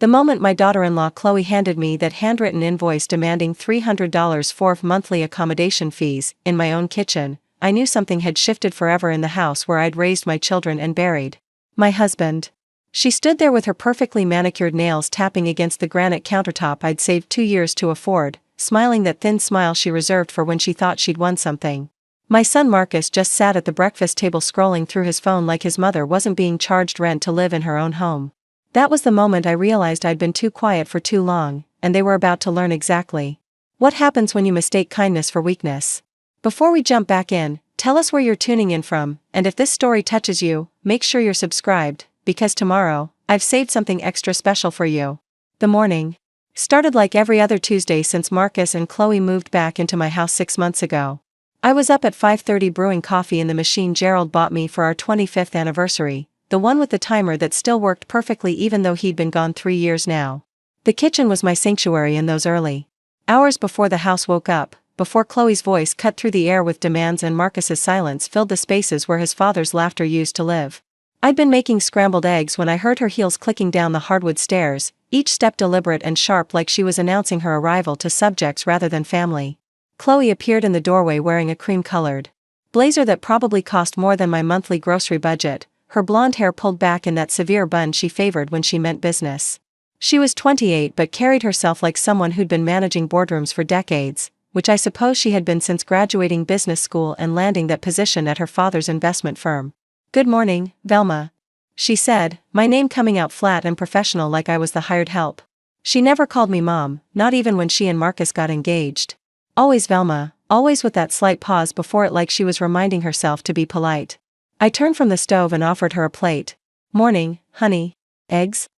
The moment my daughter-in-law Chloe handed me that handwritten invoice demanding $300 for monthly accommodation fees in my own kitchen, I knew something had shifted forever in the house where I'd raised my children and buried my husband. She stood there with her perfectly manicured nails tapping against the granite countertop I'd saved 2 years to afford, smiling that thin smile she reserved for when she thought she'd won something. My son Marcus just sat at the breakfast table scrolling through his phone like his mother wasn't being charged rent to live in her own home. That was the moment I realized I'd been too quiet for too long, and they were about to learn exactly what happens when you mistake kindness for weakness. Before we jump back in, tell us where you're tuning in from, and if this story touches you, make sure you're subscribed, because tomorrow, I've saved something extra special for you. The morning started like every other Tuesday since Marcus and Chloe moved back into my house 6 months ago. I was up at 5:30 brewing coffee in the machine Gerald bought me for our 25th anniversary, the one with the timer that still worked perfectly even though he'd been gone 3 years now. The kitchen was my sanctuary in those early hours before the house woke up, before Chloe's voice cut through the air with demands and Marcus's silence filled the spaces where his father's laughter used to live. I'd been making scrambled eggs when I heard her heels clicking down the hardwood stairs, each step deliberate and sharp like she was announcing her arrival to subjects rather than family. Chloe appeared in the doorway wearing a cream-colored blazer that probably cost more than my monthly grocery budget, her blonde hair pulled back in that severe bun she favored when she meant business. She was 28 but carried herself like someone who'd been managing boardrooms for decades, which I suppose she had been since graduating business school and landing that position at her father's investment firm. "Good morning, Velma," she said, my name coming out flat and professional like I was the hired help. She never called me Mom, not even when she and Marcus got engaged. Always Velma, always with that slight pause before it like she was reminding herself to be polite. I turned from the stove and offered her a plate. "Morning, honey. Eggs?"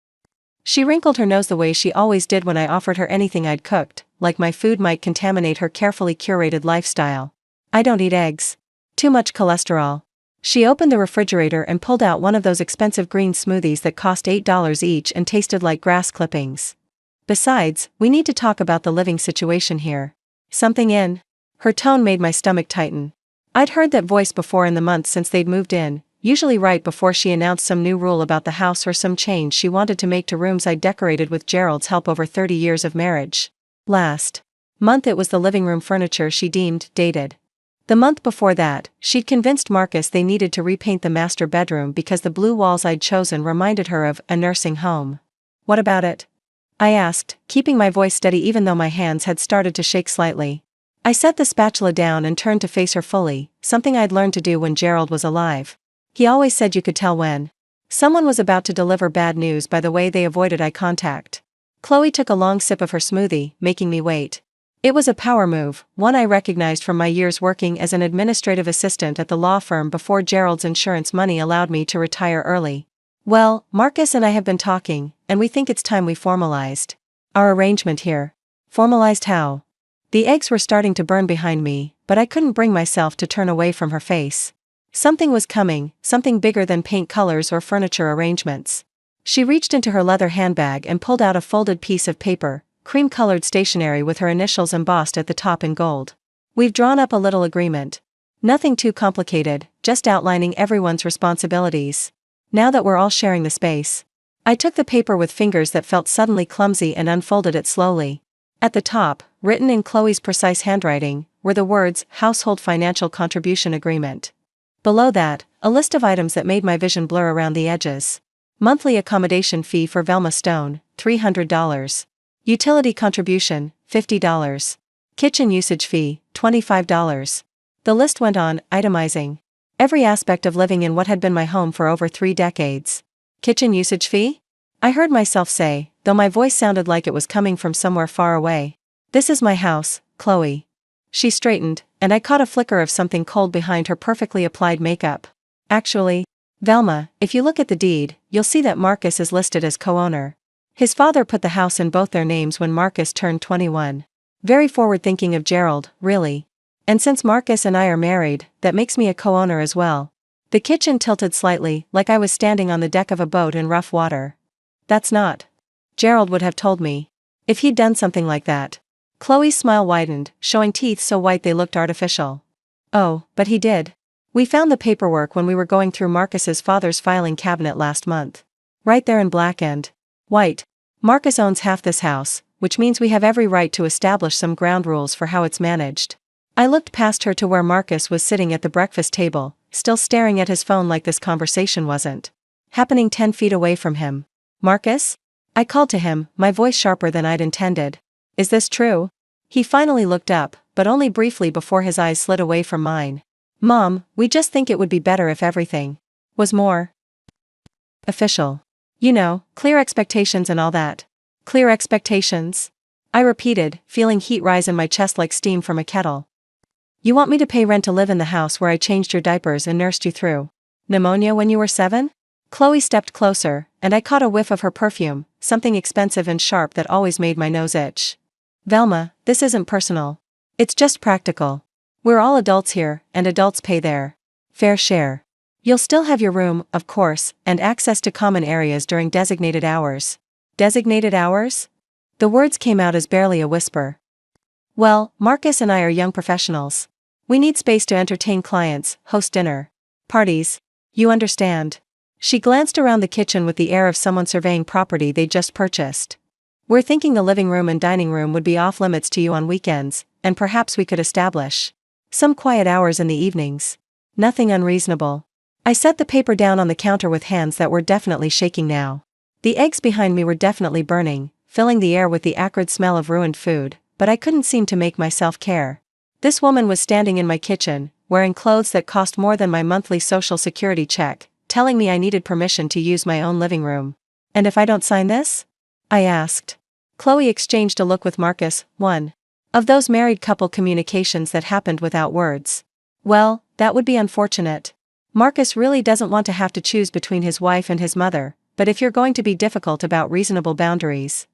She wrinkled her nose the way she always did when I offered her anything I'd cooked, like my food might contaminate her carefully curated lifestyle. "I don't eat eggs. Too much cholesterol." She opened the refrigerator and pulled out one of those expensive green smoothies that cost $8 each and tasted like grass clippings. "Besides, we need to talk about the living situation here." "Something in?" Her tone made my stomach tighten. I'd heard that voice before in the months since they'd moved in, usually right before she announced some new rule about the house or some change she wanted to make to rooms I'd decorated with Gerald's help over 30 years of marriage. Last month it was the living room furniture she deemed dated. The month before that, she'd convinced Marcus they needed to repaint the master bedroom because the blue walls I'd chosen reminded her of a nursing home. "What about it?" I asked, keeping my voice steady even though my hands had started to shake slightly. I set the spatula down and turned to face her fully, something I'd learned to do when Gerald was alive. He always said you could tell when someone was about to deliver bad news by the way they avoided eye contact. Chloe took a long sip of her smoothie, making me wait. It was a power move, one I recognized from my years working as an administrative assistant at the law firm before Gerald's insurance money allowed me to retire early. "Well, Marcus and I have been talking, and we think it's time we formalized our arrangement here." "Formalized how?" The eggs were starting to burn behind me, but I couldn't bring myself to turn away from her face. Something was coming, something bigger than paint colors or furniture arrangements. She reached into her leather handbag and pulled out a folded piece of paper, cream-colored stationery with her initials embossed at the top in gold. "We've drawn up a little agreement. Nothing too complicated, just outlining everyone's responsibilities. Now that we're all sharing the space." I took the paper with fingers that felt suddenly clumsy and unfolded it slowly. At the top, written in Chloe's precise handwriting, were the words, "Household Financial Contribution Agreement." Below that, a list of items that made my vision blur around the edges. Monthly accommodation fee for Velma Stone, $300. Utility contribution, $50. Kitchen usage fee, $25. The list went on, itemizing every aspect of living in what had been my home for over 3 decades. "Kitchen usage fee?" I heard myself say, though my voice sounded like it was coming from somewhere far away. "This is my house, Chloe." She straightened, and I caught a flicker of something cold behind her perfectly applied makeup. "Actually, Velma, if you look at the deed, you'll see that Marcus is listed as co-owner. His father put the house in both their names when Marcus turned 21. Very forward-thinking of Gerald, really. And since Marcus and I are married, that makes me a co-owner as well." The kitchen tilted slightly, like I was standing on the deck of a boat in rough water. "That's not." Gerald would have told me. If he'd done something like that. Chloe's smile widened, showing teeth so white they looked artificial. "Oh, but he did. We found the paperwork when we were going through Marcus's father's filing cabinet last month. Right there in black and white." Marcus owns half this house, which means we have every right to establish some ground rules for how it's managed. I looked past her to where Marcus was sitting at the breakfast table, still staring at his phone like this conversation wasn't happening 10 feet away from him. Marcus? I called to him, my voice sharper than I'd intended. Is this true? He finally looked up, but only briefly before his eyes slid away from mine. Mom, we just think it would be better if everything was more official. You know, clear expectations and all that. Clear expectations? I repeated, feeling heat rise in my chest like steam from a kettle. You want me to pay rent to live in the house where I changed your diapers and nursed you through pneumonia when you were 7? Chloe stepped closer, and I caught a whiff of her perfume, something expensive and sharp that always made my nose itch. Velma, this isn't personal. It's just practical. We're all adults here, and adults pay their fair share. You'll still have your room, of course, and access to common areas during designated hours. Designated hours? The words came out as barely a whisper. Well, Marcus and I are young professionals. We need space to entertain clients, host dinner parties. You understand. She glanced around the kitchen with the air of someone surveying property they just purchased. We're thinking the living room and dining room would be off limits to you on weekends, and perhaps we could establish some quiet hours in the evenings. Nothing unreasonable. I set the paper down on the counter with hands that were definitely shaking now. The eggs behind me were definitely burning, filling the air with the acrid smell of ruined food, but I couldn't seem to make myself care. This woman was standing in my kitchen, wearing clothes that cost more than my monthly social security check, telling me I needed permission to use my own living room. And if I don't sign this? I asked. Chloe exchanged a look with Marcus, one of those married couple communications that happened without words. Well, that would be unfortunate. Marcus really doesn't want to have to choose between his wife and his mother, but if you're going to be difficult about reasonable boundaries.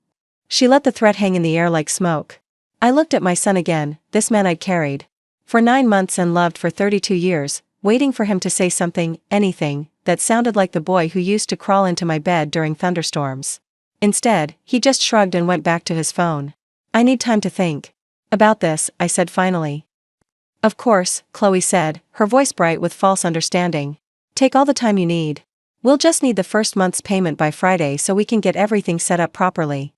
She let the threat hang in the air like smoke. I looked at my son again, this man I'd carried for 9 months and loved for 32 years, waiting for him to say something, anything, that sounded like the boy who used to crawl into my bed during thunderstorms. Instead, he just shrugged and went back to his phone. I need time to think about this, I said finally. Of course, Chloe said, her voice bright with false understanding. Take all the time you need. We'll just need the first month's payment by Friday so we can get everything set up properly.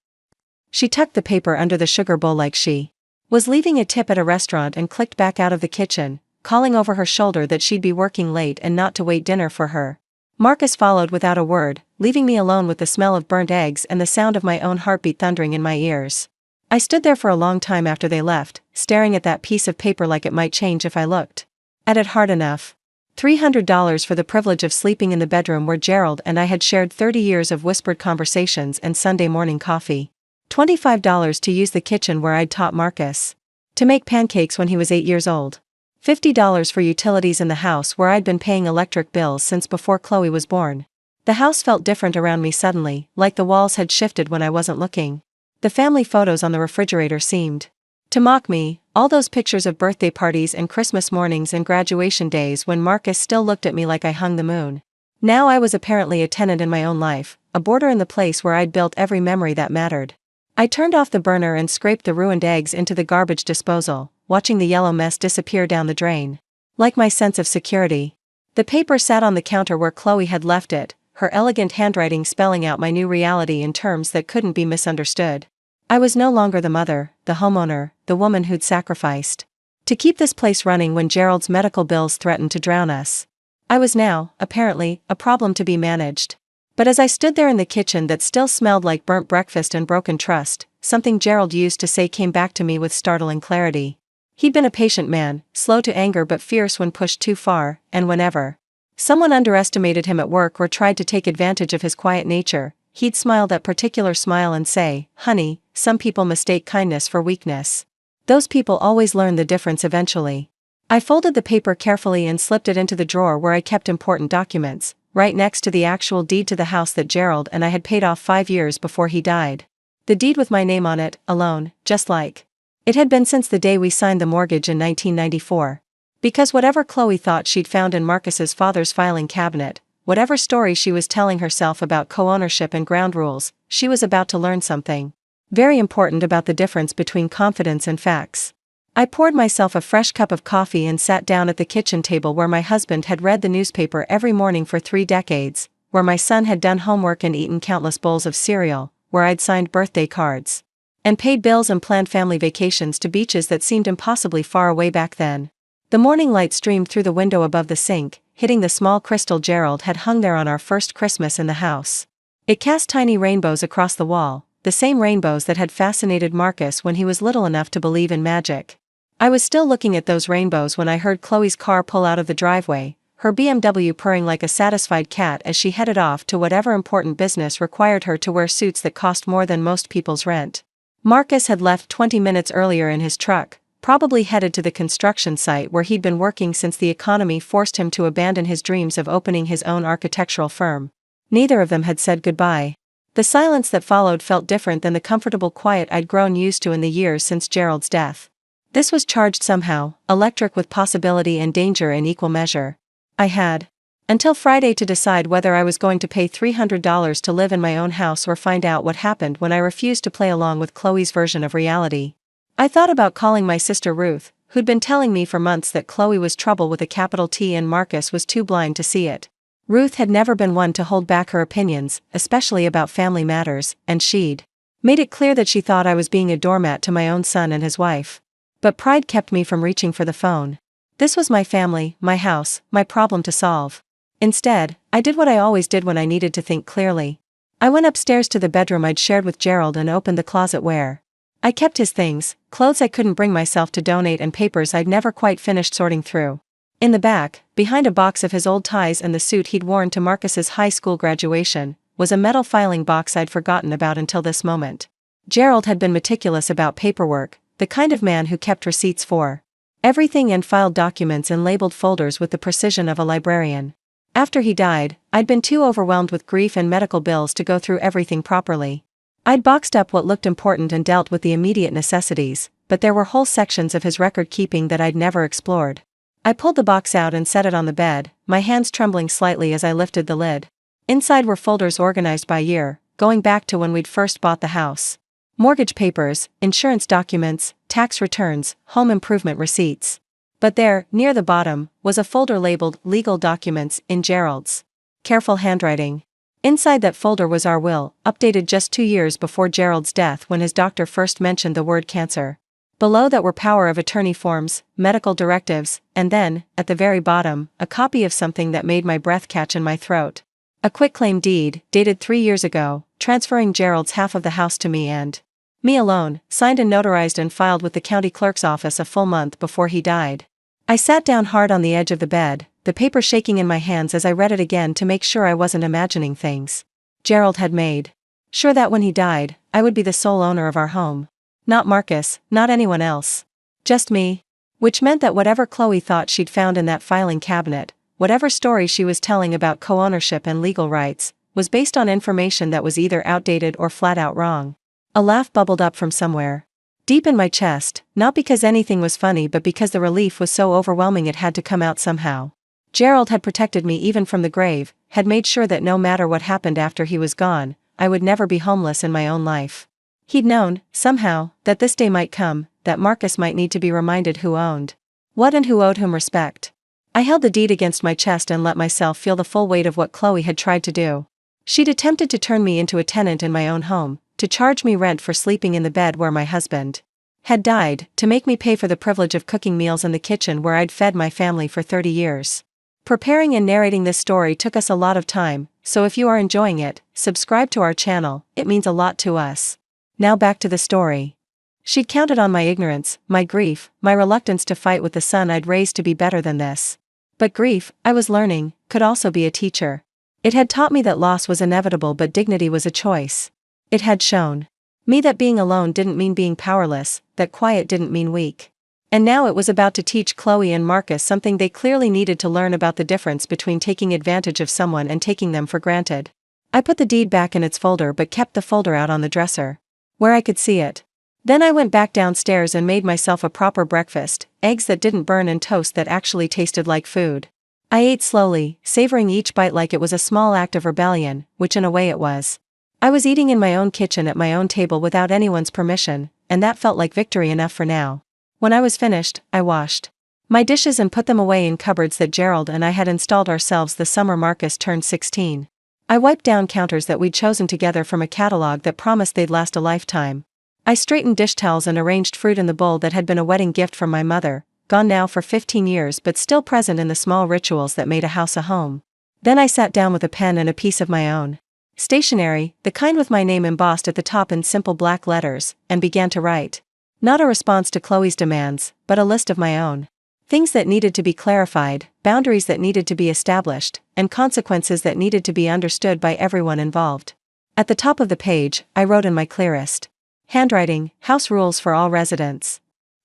She tucked the paper under the sugar bowl like she was leaving a tip at a restaurant and clicked back out of the kitchen, calling over her shoulder that she'd be working late and not to wait dinner for her. Marcus followed without a word, leaving me alone with the smell of burnt eggs and the sound of my own heartbeat thundering in my ears. I stood there for a long time after they left, staring at that piece of paper like it might change if I looked at it hard enough. $300 for the privilege of sleeping in the bedroom where Gerald and I had shared 30 years of whispered conversations and Sunday morning coffee. $25 to use the kitchen where I'd taught Marcus to make pancakes when he was 8 years old. $50 for utilities in the house where I'd been paying electric bills since before Chloe was born. The house felt different around me suddenly, like the walls had shifted when I wasn't looking. The family photos on the refrigerator seemed to mock me, all those pictures of birthday parties and Christmas mornings and graduation days when Marcus still looked at me like I hung the moon. Now I was apparently a tenant in my own life, a boarder in the place where I'd built every memory that mattered. I turned off the burner and scraped the ruined eggs into the garbage disposal, watching the yellow mess disappear down the drain. Like my sense of security. The paper sat on the counter where Chloe had left it, her elegant handwriting spelling out my new reality in terms that couldn't be misunderstood. I was no longer the mother, the homeowner, the woman who'd sacrificed to keep this place running when Gerald's medical bills threatened to drown us. I was now, apparently, a problem to be managed. But as I stood there in the kitchen that still smelled like burnt breakfast and broken trust, something Gerald used to say came back to me with startling clarity. He'd been a patient man, slow to anger but fierce when pushed too far, and whenever someone underestimated him at work or tried to take advantage of his quiet nature, he'd smile that particular smile and say, "Honey, some people mistake kindness for weakness. Those people always learn the difference eventually." I folded the paper carefully and slipped it into the drawer where I kept important documents, right next to the actual deed to the house that Gerald and I had paid off 5 years before he died. The deed with my name on it, alone, just like it had been since the day we signed the mortgage in 1994. Because whatever Chloe thought she'd found in Marcus's father's filing cabinet, whatever story she was telling herself about co-ownership and ground rules, she was about to learn something very important about the difference between confidence and facts. I poured myself a fresh cup of coffee and sat down at the kitchen table where my husband had read the newspaper every morning for 3 decades, where my son had done homework and eaten countless bowls of cereal, where I'd signed birthday cards and paid bills and planned family vacations to beaches that seemed impossibly far away back then. The morning light streamed through the window above the sink, hitting the small crystal Gerald had hung there on our first Christmas in the house. It cast tiny rainbows across the wall, the same rainbows that had fascinated Marcus when he was little enough to believe in magic. I was still looking at those rainbows when I heard Chloe's car pull out of the driveway, her BMW purring like a satisfied cat as she headed off to whatever important business required her to wear suits that cost more than most people's rent. Marcus had left 20 minutes earlier in his truck, probably headed to the construction site where he'd been working since the economy forced him to abandon his dreams of opening his own architectural firm. Neither of them had said goodbye. The silence that followed felt different than the comfortable quiet I'd grown used to in the years since Gerald's death. This was charged somehow, electric with possibility and danger in equal measure. I had until Friday to decide whether I was going to pay $300 to live in my own house or find out what happened when I refused to play along with Chloe's version of reality. I thought about calling my sister Ruth, who'd been telling me for months that Chloe was trouble with a capital T and Marcus was too blind to see it. Ruth had never been one to hold back her opinions, especially about family matters, and she'd made it clear that she thought I was being a doormat to my own son and his wife. But pride kept me from reaching for the phone. This was my family, my house, my problem to solve. Instead, I did what I always did when I needed to think clearly. I went upstairs to the bedroom I'd shared with Gerald and opened the closet where I kept his things, clothes I couldn't bring myself to donate and papers I'd never quite finished sorting through. In the back, behind a box of his old ties and the suit he'd worn to Marcus's high school graduation, was a metal filing box I'd forgotten about until this moment. Gerald had been meticulous about paperwork, the kind of man who kept receipts for everything and filed documents in labeled folders with the precision of a librarian. After he died, I'd been too overwhelmed with grief and medical bills to go through everything properly. I'd boxed up what looked important and dealt with the immediate necessities, but there were whole sections of his record-keeping that I'd never explored. I pulled the box out and set it on the bed, my hands trembling slightly as I lifted the lid. Inside were folders organized by year, going back to when we'd first bought the house. Mortgage papers, insurance documents, tax returns, home improvement receipts. But there, near the bottom, was a folder labeled Legal Documents in Gerald's careful handwriting. Inside that folder was our will, updated just 2 years before Gerald's death when his doctor first mentioned the word cancer. Below that were power of attorney forms, medical directives, and then, at the very bottom, a copy of something that made my breath catch in my throat. A quitclaim deed, dated 3 years ago, transferring Gerald's half of the house to me and me alone, signed and notarized and filed with the county clerk's office a full month before he died. I sat down hard on the edge of the bed, the paper shaking in my hands as I read it again to make sure I wasn't imagining things. Gerald had made sure that when he died, I would be the sole owner of our home. Not Marcus, not anyone else. Just me. Which meant that whatever Chloe thought she'd found in that filing cabinet, whatever story she was telling about co-ownership and legal rights, was based on information that was either outdated or flat out wrong. A laugh bubbled up from somewhere deep in my chest, not because anything was funny but because the relief was so overwhelming it had to come out somehow. Gerald had protected me even from the grave, had made sure that no matter what happened after he was gone, I would never be homeless in my own life. He'd known, somehow, that this day might come, that Marcus might need to be reminded who owned what and who owed him respect. I held the deed against my chest and let myself feel the full weight of what Chloe had tried to do. She'd attempted to turn me into a tenant in my own home, to charge me rent for sleeping in the bed where my husband had died, to make me pay for the privilege of cooking meals in the kitchen where I'd fed my family for 30 years. Preparing and narrating this story took us a lot of time, so if you are enjoying it, subscribe to our channel, it means a lot to us. Now back to the story. She'd counted on my ignorance, my grief, my reluctance to fight with the son I'd raised to be better than this. But grief, I was learning, could also be a teacher. It had taught me that loss was inevitable but dignity was a choice. It had shown me that being alone didn't mean being powerless, that quiet didn't mean weak. And now it was about to teach Chloe and Marcus something they clearly needed to learn about the difference between taking advantage of someone and taking them for granted. I put the deed back in its folder but kept the folder out on the dresser, where I could see it. Then I went back downstairs and made myself a proper breakfast, eggs that didn't burn and toast that actually tasted like food. I ate slowly, savoring each bite like it was a small act of rebellion, which in a way it was. I was eating in my own kitchen at my own table without anyone's permission, and that felt like victory enough for now. When I was finished, I washed my dishes and put them away in cupboards that Gerald and I had installed ourselves the summer Marcus turned 16. I wiped down counters that we'd chosen together from a catalog that promised they'd last a lifetime. I straightened dish towels and arranged fruit in the bowl that had been a wedding gift from my mother, gone now for 15 years but still present in the small rituals that made a house a home. Then I sat down with a pen and a piece of my own stationery, the kind with my name embossed at the top in simple black letters, and began to write. Not a response to Chloe's demands, but a list of my own. Things that needed to be clarified, boundaries that needed to be established, and consequences that needed to be understood by everyone involved. At the top of the page, I wrote in my clearest handwriting, house rules for all residents.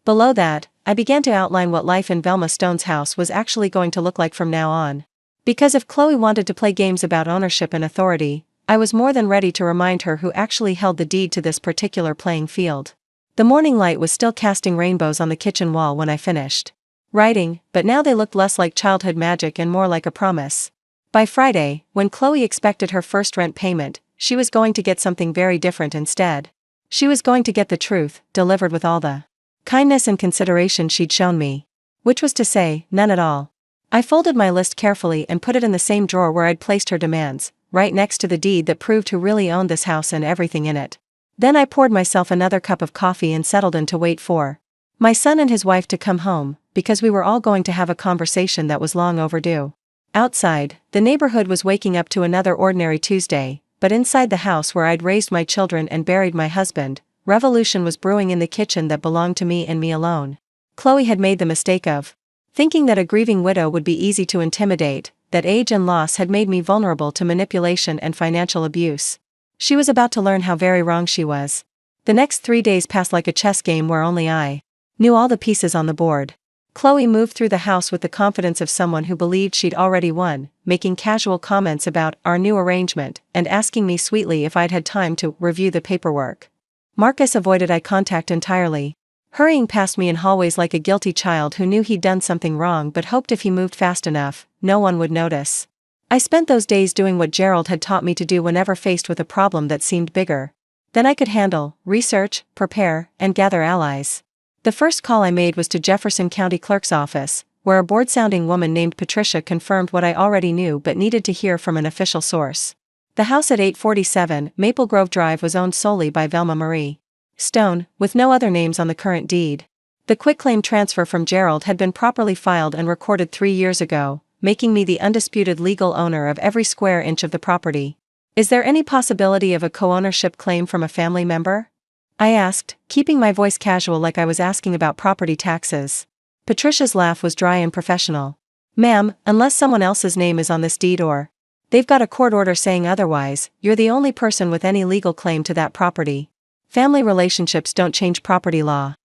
Below that, I began to outline what life in Velma Stone's house was actually going to look like from now on. Because if Chloe wanted to play games about ownership and authority, I was more than ready to remind her who actually held the deed to this particular playing field. The morning light was still casting rainbows on the kitchen wall when I finished writing, but now they looked less like childhood magic and more like a promise. By Friday, when Chloe expected her first rent payment, she was going to get something very different instead. She was going to get the truth, delivered with all the kindness and consideration she'd shown me. Which was to say, none at all. I folded my list carefully and put it in the same drawer where I'd placed her demands, right next to the deed that proved who really owned this house and everything in it. Then I poured myself another cup of coffee and settled in to wait for my son and his wife to come home, because we were all going to have a conversation that was long overdue. Outside, the neighborhood was waking up to another ordinary Tuesday, but inside the house where I'd raised my children and buried my husband, revolution was brewing in the kitchen that belonged to me and me alone. Chloe had made the mistake of thinking that a grieving widow would be easy to intimidate, that age and loss had made me vulnerable to manipulation and financial abuse. She was about to learn how very wrong she was. The next 3 days passed like a chess game where only I knew all the pieces on the board. Chloe moved through the house with the confidence of someone who believed she'd already won, making casual comments about our new arrangement and asking me sweetly if I'd had time to review the paperwork. Marcus avoided eye contact entirely, hurrying past me in hallways like a guilty child who knew he'd done something wrong but hoped if he moved fast enough, no one would notice. I spent those days doing what Gerald had taught me to do whenever faced with a problem that seemed bigger than I could handle: research, prepare, and gather allies. The first call I made was to Jefferson County Clerk's office, where a bored-sounding woman named Patricia confirmed what I already knew but needed to hear from an official source. The house at 847 Maple Grove Drive was owned solely by Velma Marie Stone, with no other names on the current deed. The quitclaim transfer from Gerald had been properly filed and recorded 3 years ago, making me the undisputed legal owner of every square inch of the property. Is there any possibility of a co-ownership claim from a family member? I asked, keeping my voice casual like I was asking about property taxes. Patricia's laugh was dry and professional. Ma'am, unless someone else's name is on this deed or they've got a court order saying otherwise, you're the only person with any legal claim to that property. Family relationships don't change property law.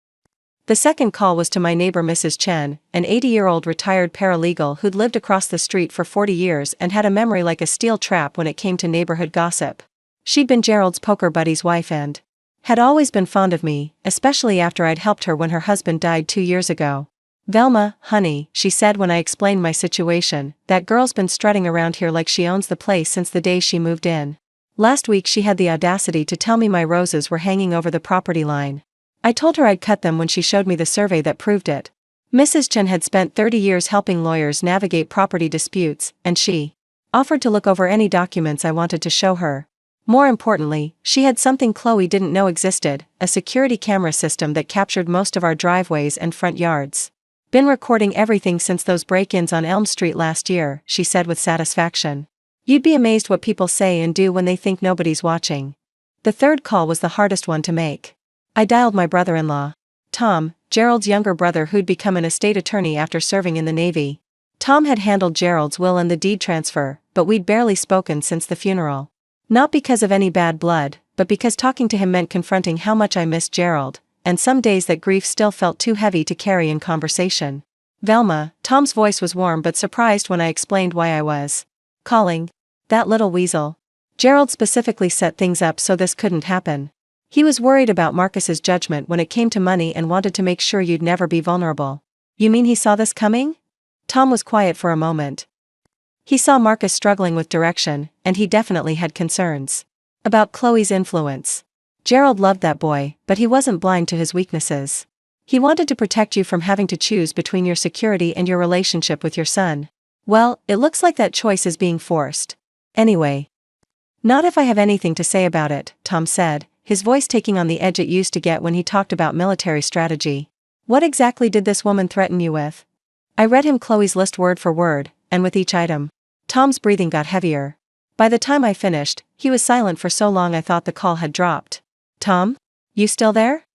The second call was to my neighbor Mrs. Chen, an 80-year-old retired paralegal who'd lived across the street for 40 years and had a memory like a steel trap when it came to neighborhood gossip. She'd been Gerald's poker buddy's wife and had always been fond of me, especially after I'd helped her when her husband died 2 years ago. Velma, honey, she said when I explained my situation, that girl's been strutting around here like she owns the place since the day she moved in. Last week she had the audacity to tell me my roses were hanging over the property line. I told her I'd cut them when she showed me the survey that proved it. Mrs. Chen had spent 30 years helping lawyers navigate property disputes, and she offered to look over any documents I wanted to show her. More importantly, she had something Chloe didn't know existed, a security camera system that captured most of our driveways and front yards. Been recording everything since those break-ins on Elm Street last year, she said with satisfaction. You'd be amazed what people say and do when they think nobody's watching. The third call was the hardest one to make. I dialed my brother-in-law, Tom, Gerald's younger brother who'd become an estate attorney after serving in the Navy. Tom had handled Gerald's will and the deed transfer, but we'd barely spoken since the funeral. Not because of any bad blood, but because talking to him meant confronting how much I missed Gerald, and some days that grief still felt too heavy to carry in conversation. Velma, Tom's voice was warm but surprised when I explained why I was calling. That little weasel. Gerald specifically set things up so this couldn't happen. He was worried about Marcus's judgment when it came to money and wanted to make sure you'd never be vulnerable. You mean he saw this coming? Tom was quiet for a moment. He saw Marcus struggling with direction, and he definitely had concerns about Chloe's influence. Gerald loved that boy, but he wasn't blind to his weaknesses. He wanted to protect you from having to choose between your security and your relationship with your son. Well, it looks like that choice is being forced. Anyway, Not if I have anything to say about it, Tom said, his voice taking on the edge it used to get when he talked about military strategy. What exactly did this woman threaten you with? I read him Chloe's list word for word, and with each item, Tom's breathing got heavier. By the time I finished, he was silent for so long I thought the call had dropped. Tom? You still there?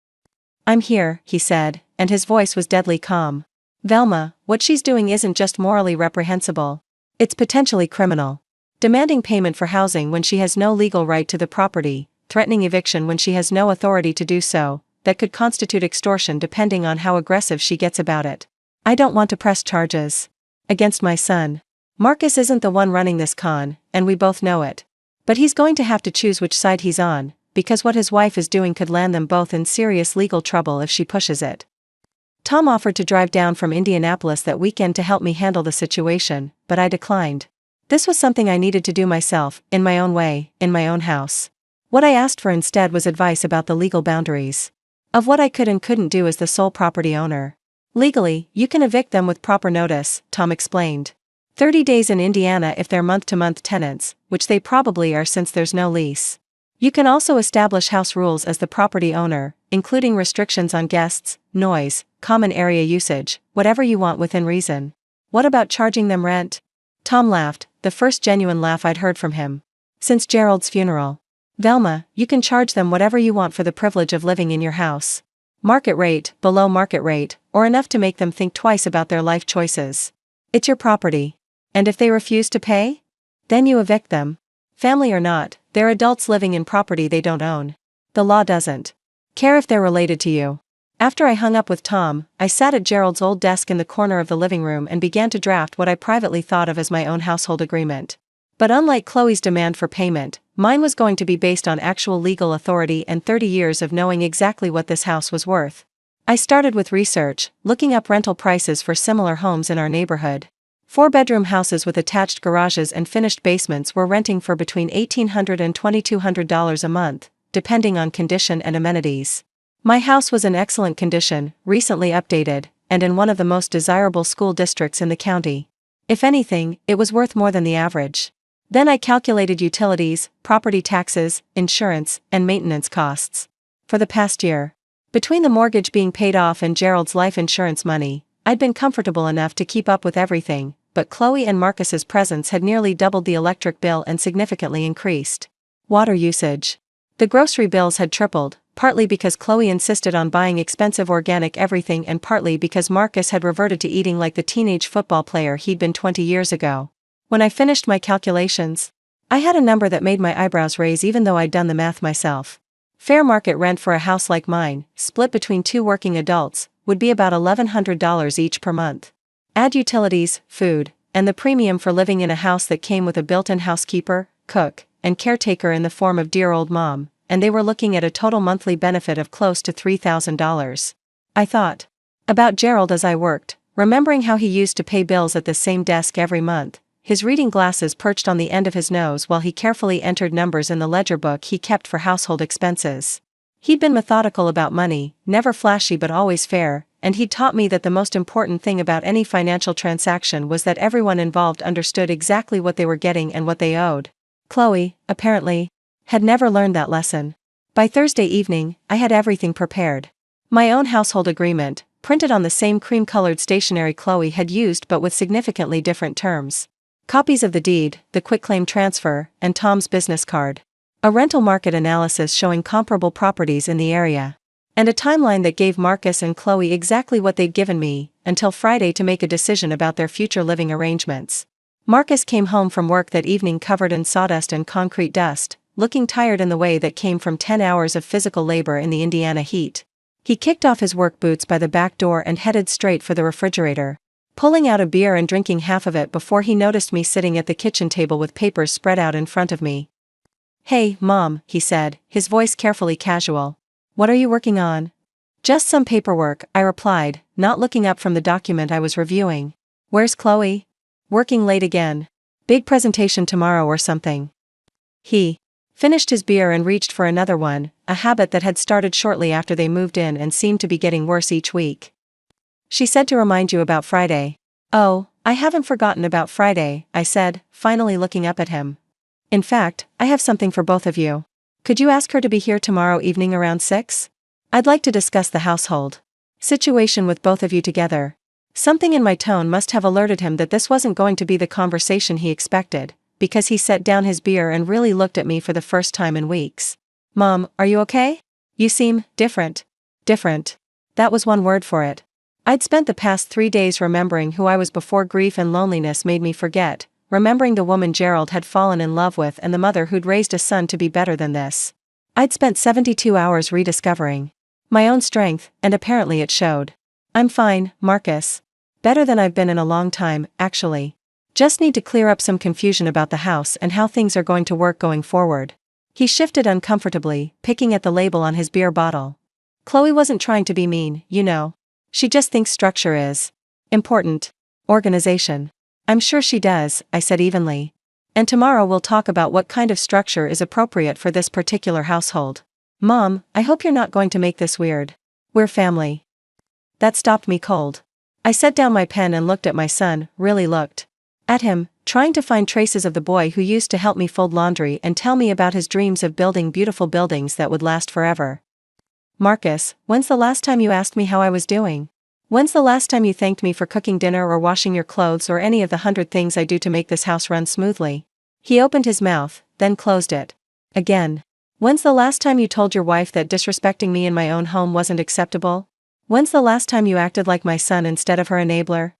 I'm here, he said, and his voice was deadly calm. Velma, what she's doing isn't just morally reprehensible. It's potentially criminal. Demanding payment for housing when she has no legal right to the property, threatening eviction when she has no authority to do so, that could constitute extortion depending on how aggressive she gets about it. I don't want to press charges against my son. Marcus isn't the one running this con, and we both know it. But he's going to have to choose which side he's on, because what his wife is doing could land them both in serious legal trouble if she pushes it. Tom offered to drive down from Indianapolis that weekend to help me handle the situation, but I declined. This was something I needed to do myself, in my own way, in my own house. What I asked for instead was advice about the legal boundaries of what I could and couldn't do as the sole property owner. Legally, you can evict them with proper notice, Tom explained. 30 days in Indiana if they're month-to-month tenants, which they probably are since there's no lease. You can also establish house rules as the property owner, including restrictions on guests, noise, common area usage, whatever you want within reason. What about charging them rent? Tom laughed, the first genuine laugh I'd heard from him since Gerald's funeral. Velma, you can charge them whatever you want for the privilege of living in your house. Market rate, below market rate, or enough to make them think twice about their life choices. It's your property. And if they refuse to pay? Then you evict them. Family or not, they're adults living in property they don't own. The law doesn't care if they're related to you. After I hung up with Tom, I sat at Gerald's old desk in the corner of the living room and began to draft what I privately thought of as my own household agreement. But unlike Chloe's demand for payment, mine was going to be based on actual legal authority and 30 years of knowing exactly what this house was worth. I started with research, looking up rental prices for similar homes in our neighborhood. 4-bedroom houses with attached garages and finished basements were renting for between $1,800 and $2,200 a month, depending on condition and amenities. My house was in excellent condition, recently updated, and in one of the most desirable school districts in the county. If anything, it was worth more than the average. Then I calculated utilities, property taxes, insurance, and maintenance costs. For the past year, between the mortgage being paid off and Gerald's life insurance money, I'd been comfortable enough to keep up with everything, but Chloe and Marcus's presence had nearly doubled the electric bill and significantly increased water usage. The grocery bills had tripled, partly because Chloe insisted on buying expensive organic everything and partly because Marcus had reverted to eating like the teenage football player he'd been 20 years ago. When I finished my calculations, I had a number that made my eyebrows raise even though I'd done the math myself. Fair market rent for a house like mine, split between 2 working adults, would be about $1,100 each per month. Add utilities, food, and the premium for living in a house that came with a built-in housekeeper, cook, and caretaker in the form of dear old mom, and they were looking at a total monthly benefit of close to $3,000. I thought about Gerald as I worked, remembering how he used to pay bills at the same desk every month, his reading glasses perched on the end of his nose while he carefully entered numbers in the ledger book he kept for household expenses. He'd been methodical about money, never flashy but always fair, and he'd taught me that the most important thing about any financial transaction was that everyone involved understood exactly what they were getting and what they owed. Chloe, apparently, had never learned that lesson. By Thursday evening, I had everything prepared. My own household agreement, printed on the same cream-colored stationery Chloe had used but with significantly different terms. Copies of the deed, the quitclaim transfer, and Tom's business card. A rental market analysis showing comparable properties in the area. And a timeline that gave Marcus and Chloe exactly what they'd given me, until Friday to make a decision about their future living arrangements. Marcus came home from work that evening covered in sawdust and concrete dust, looking tired in the way that came from 10 hours of physical labor in the Indiana heat. He kicked off his work boots by the back door and headed straight for the refrigerator, pulling out a beer and drinking half of it before he noticed me sitting at the kitchen table with papers spread out in front of me. "Hey, Mom," he said, his voice carefully casual. "What are you working on?" "Just some paperwork," I replied, not looking up from the document I was reviewing. "Where's Chloe?" "Working late again. Big presentation tomorrow or something." He finished his beer and reached for another one, a habit that had started shortly after they moved in and seemed to be getting worse each week. "She said to remind you about Friday." "Oh, I haven't forgotten about Friday," I said, finally looking up at him. In fact, I have something for both of you. Could you ask her to be here tomorrow evening around 6? I'd like to discuss the household situation with both of you together. Something in my tone must have alerted him that this wasn't going to be the conversation he expected, because he set down his beer and really looked at me for the first time in weeks. Mom, are you okay? You seem different. Different. That was one word for it. I'd spent the past 3 days remembering who I was before grief and loneliness made me forget, remembering the woman Gerald had fallen in love with and the mother who'd raised a son to be better than this. I'd spent 72 hours rediscovering my own strength, and apparently it showed. I'm fine, Marcus. Better than I've been in a long time, actually. Just need to clear up some confusion about the house and how things are going to work going forward. He shifted uncomfortably, picking at the label on his beer bottle. Chloe wasn't trying to be mean, you know. She just thinks structure is important. Organization. I'm sure she does, I said evenly. And tomorrow we'll talk about what kind of structure is appropriate for this particular household. Mom, I hope you're not going to make this weird. We're family. That stopped me cold. I set down my pen and looked at my son, really looked at him, trying to find traces of the boy who used to help me fold laundry and tell me about his dreams of building beautiful buildings that would last forever. Marcus, when's the last time you asked me how I was doing? When's the last time you thanked me for cooking dinner or washing your clothes or any of the 100 things I do to make this house run smoothly? He opened his mouth, then closed it. Again. When's the last time you told your wife that disrespecting me in my own home wasn't acceptable? When's the last time you acted like my son instead of her enabler?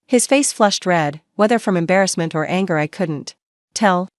His face flushed red, whether from embarrassment or anger I couldn't tell.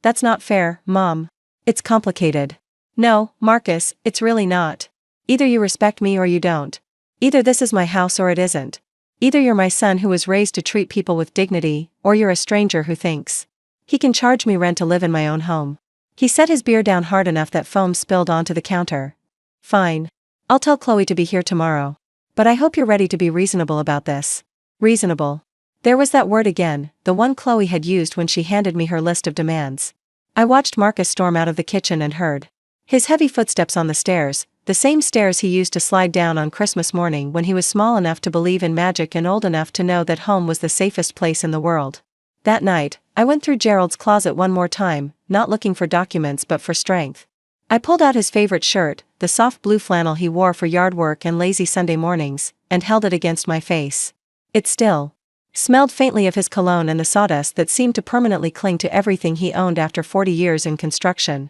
That's not fair, Mom. It's complicated. No, Marcus, it's really not. Either you respect me or you don't. Either this is my house or it isn't. Either you're my son who was raised to treat people with dignity, or you're a stranger who thinks he can charge me rent to live in my own home. He set his beer down hard enough that foam spilled onto the counter. Fine. I'll tell Chloe to be here tomorrow. But I hope you're ready to be reasonable about this. Reasonable. There was that word again, the one Chloe had used when she handed me her list of demands. I watched Marcus storm out of the kitchen and heard his heavy footsteps on the stairs, the same stairs he used to slide down on Christmas morning when he was small enough to believe in magic and old enough to know that home was the safest place in the world. That night, I went through Gerald's closet one more time, not looking for documents but for strength. I pulled out his favorite shirt, the soft blue flannel he wore for yard work and lazy Sunday mornings, and held it against my face. It still smelled faintly of his cologne and the sawdust that seemed to permanently cling to everything he owned after 40 years in construction.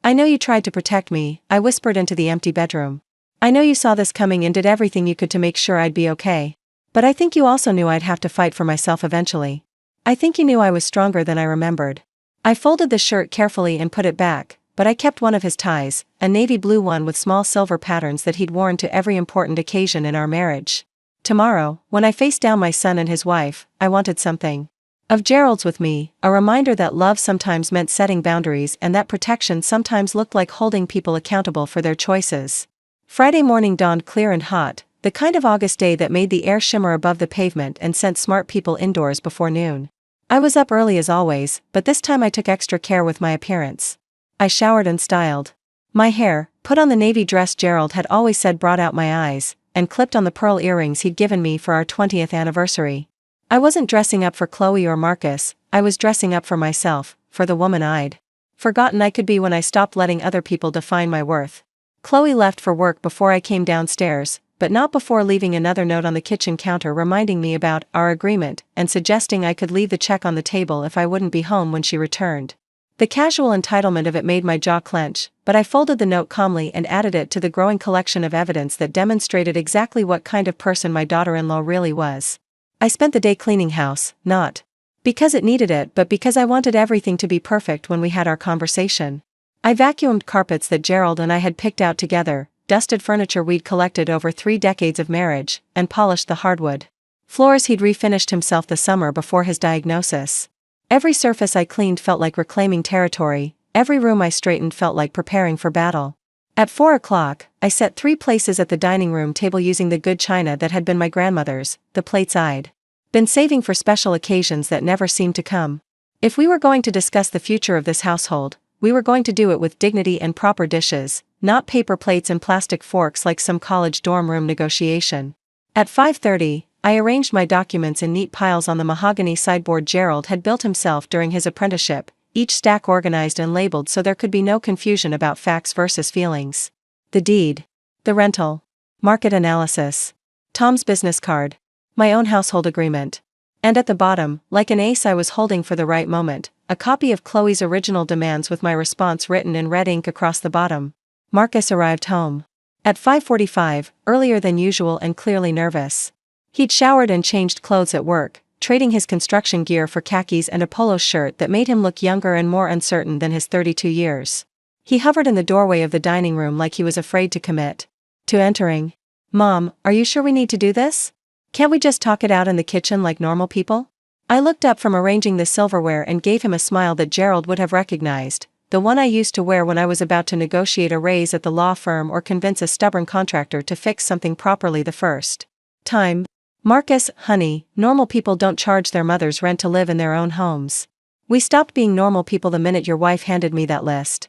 I know you tried to protect me, I whispered into the empty bedroom. I know you saw this coming and did everything you could to make sure I'd be okay. But I think you also knew I'd have to fight for myself eventually. I think you knew I was stronger than I remembered. I folded the shirt carefully and put it back, but I kept one of his ties, a navy blue one with small silver patterns that he'd worn to every important occasion in our marriage. Tomorrow, when I faced down my son and his wife, I wanted something of Gerald's with me, a reminder that love sometimes meant setting boundaries and that protection sometimes looked like holding people accountable for their choices. Friday morning dawned clear and hot, the kind of August day that made the air shimmer above the pavement and sent smart people indoors before noon. I was up early as always, but this time I took extra care with my appearance. I showered and styled my hair, put on the navy dress Gerald had always said brought out my eyes, and clipped on the pearl earrings he'd given me for our 20th anniversary. I wasn't dressing up for Chloe or Marcus, I was dressing up for myself, for the woman I'd forgotten I could be when I stopped letting other people define my worth. Chloe left for work before I came downstairs, but not before leaving another note on the kitchen counter reminding me about our agreement and suggesting I could leave the check on the table if I wouldn't be home when she returned. The casual entitlement of it made my jaw clench, but I folded the note calmly and added it to the growing collection of evidence that demonstrated exactly what kind of person my daughter-in-law really was. I spent the day cleaning house, not because it needed it but because I wanted everything to be perfect when we had our conversation. I vacuumed carpets that Gerald and I had picked out together, dusted furniture we'd collected over 3 decades of marriage, and polished the hardwood floors he'd refinished himself the summer before his diagnosis. Every surface I cleaned felt like reclaiming territory, every room I straightened felt like preparing for battle. At 4 o'clock, I set 3 places at the dining room table using the good china that had been my grandmother's, the plates I'd been saving for special occasions that never seemed to come. If we were going to discuss the future of this household, we were going to do it with dignity and proper dishes, not paper plates and plastic forks like some college dorm room negotiation. At 5:30, I arranged my documents in neat piles on the mahogany sideboard Gerald had built himself during his apprenticeship, each stack organized and labeled so there could be no confusion about facts versus feelings. The deed. The rental. Market analysis. Tom's business card. My own household agreement. And at the bottom, like an ace I was holding for the right moment, a copy of Chloe's original demands with my response written in red ink across the bottom. Marcus arrived home. At 5:45, earlier than usual and clearly nervous. He'd showered and changed clothes at work, trading his construction gear for khakis and a polo shirt that made him look younger and more uncertain than his 32 years. He hovered in the doorway of the dining room like he was afraid to commit to entering. "Mom, are you sure we need to do this? Can't we just talk it out in the kitchen like normal people?" I looked up from arranging the silverware and gave him a smile that Gerald would have recognized, the one I used to wear when I was about to negotiate a raise at the law firm or convince a stubborn contractor to fix something properly the first time. "Marcus, honey, normal people don't charge their mothers rent to live in their own homes. We stopped being normal people the minute your wife handed me that list."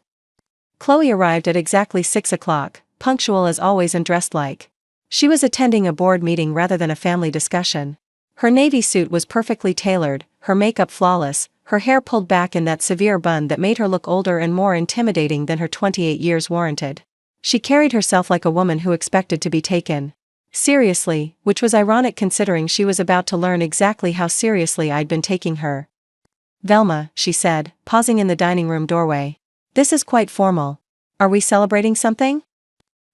Chloe arrived at exactly 6 o'clock, punctual as always and dressed like she was attending a board meeting rather than a family discussion. Her navy suit was perfectly tailored, her makeup flawless, her hair pulled back in that severe bun that made her look older and more intimidating than her 28 years warranted. She carried herself like a woman who expected to be taken seriously, which was ironic considering she was about to learn exactly how seriously I'd been taking her. "Velma," she said, pausing in the dining room doorway. "This is quite formal. Are we celebrating something?"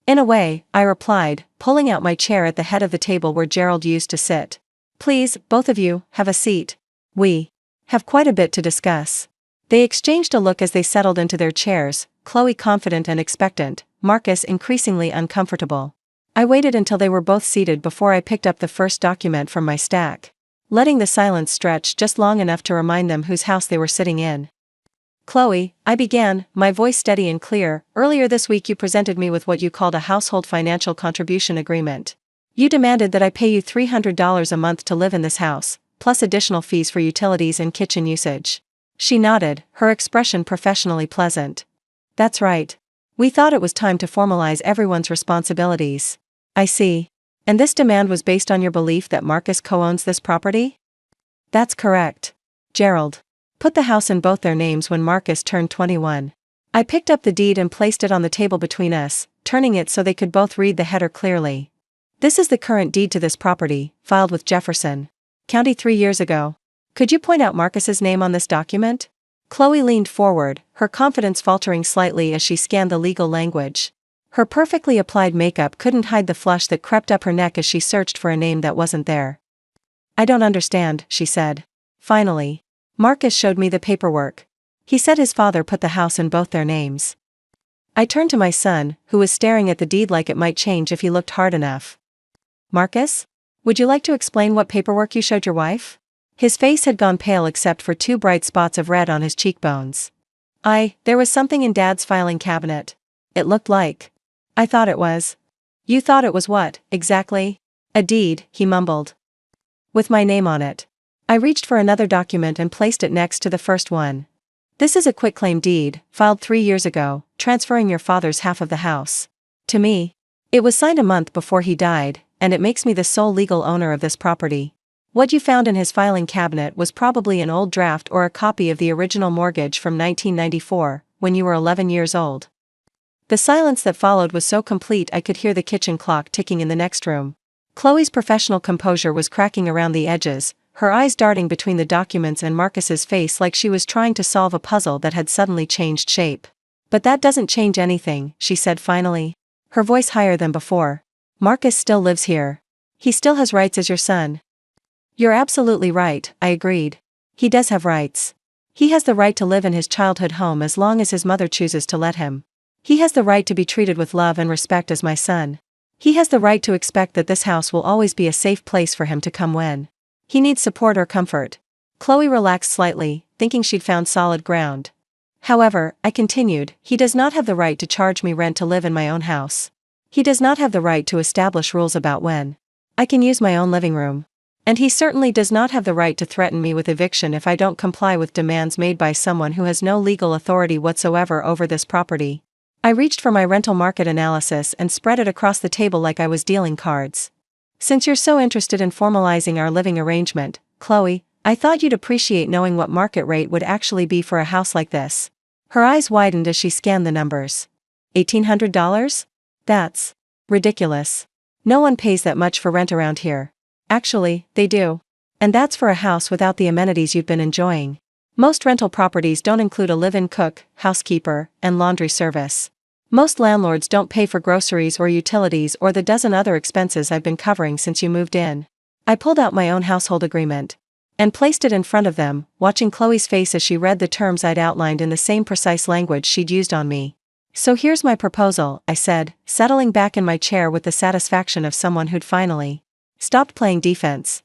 "In a way," I replied, pulling out my chair at the head of the table where Gerald used to sit. "Please, both of you, have a seat. We have quite a bit to discuss." They exchanged a look as they settled into their chairs, Chloe confident and expectant, Marcus increasingly uncomfortable. I waited until they were both seated before I picked up the first document from my stack, letting the silence stretch just long enough to remind them whose house they were sitting in. "Chloe," I began, my voice steady and clear, "earlier this week you presented me with what you called a household financial contribution agreement. You demanded that I pay you $300 a month to live in this house, plus additional fees for utilities and kitchen usage." She nodded, her expression professionally pleasant. "That's right. We thought it was time to formalize everyone's responsibilities." "I see. And this demand was based on your belief that Marcus co-owns this property?" "That's correct. Gerald put the house in both their names when Marcus turned 21. I picked up the deed and placed it on the table between us, turning it so they could both read the header clearly. This is the current deed to this property, filed with Jefferson County 3 years ago. Could you point out Marcus's name on this document?" Chloe leaned forward, her confidence faltering slightly as she scanned the legal language. Her perfectly applied makeup couldn't hide the flush that crept up her neck as she searched for a name that wasn't there. "I don't understand," she said. Finally, Marcus showed me the paperwork. He said his father put the house in both their names. I turned to my son, who was staring at the deed like it might change if he looked hard enough. "Marcus? Would you like to explain what paperwork you showed your wife?" His face had gone pale except for 2 bright spots of red on his cheekbones. There was something in Dad's filing cabinet. It looked like. I thought it was. You thought it was what, exactly?" "A deed," he mumbled. "With my name on it." I reached for another document and placed it next to the first one. "This is a quitclaim deed, filed 3 years ago, transferring your father's half of the house to me. It was signed a month before he died, and it makes me the sole legal owner of this property. What you found in his filing cabinet was probably an old draft or a copy of the original mortgage from 1994, when you were 11 years old." The silence that followed was so complete I could hear the kitchen clock ticking in the next room. Chloe's professional composure was cracking around the edges, her eyes darting between the documents and Marcus's face like she was trying to solve a puzzle that had suddenly changed shape. "But that doesn't change anything," she said finally, her voice higher than before. "Marcus still lives here. He still has rights as your son." "You're absolutely right," I agreed. "He does have rights. He has the right to live in his childhood home as long as his mother chooses to let him. He has the right to be treated with love and respect as my son. He has the right to expect that this house will always be a safe place for him to come when he needs support or comfort." Chloe relaxed slightly, thinking she'd found solid ground. "However," I continued, "he does not have the right to charge me rent to live in my own house. He does not have the right to establish rules about when I can use my own living room. And he certainly does not have the right to threaten me with eviction if I don't comply with demands made by someone who has no legal authority whatsoever over this property." I reached for my rental market analysis and spread it across the table like I was dealing cards. "Since you're so interested in formalizing our living arrangement, Chloe, I thought you'd appreciate knowing what market rate would actually be for a house like this. Her eyes widened as she scanned the numbers. $1,800? That's ridiculous. No one pays that much for rent around here. Actually, they do. And that's for a house without the amenities you've been enjoying. Most rental properties don't include a live-in cook, housekeeper, and laundry service. Most landlords don't pay for groceries or utilities or the dozen other expenses I've been covering since you moved in. I pulled out my own household agreement and placed it in front of them, watching Chloe's face as she read the terms I'd outlined in the same precise language she'd used on me. So here's my proposal, I said, settling back in my chair with the satisfaction of someone who'd finally stopped playing defense.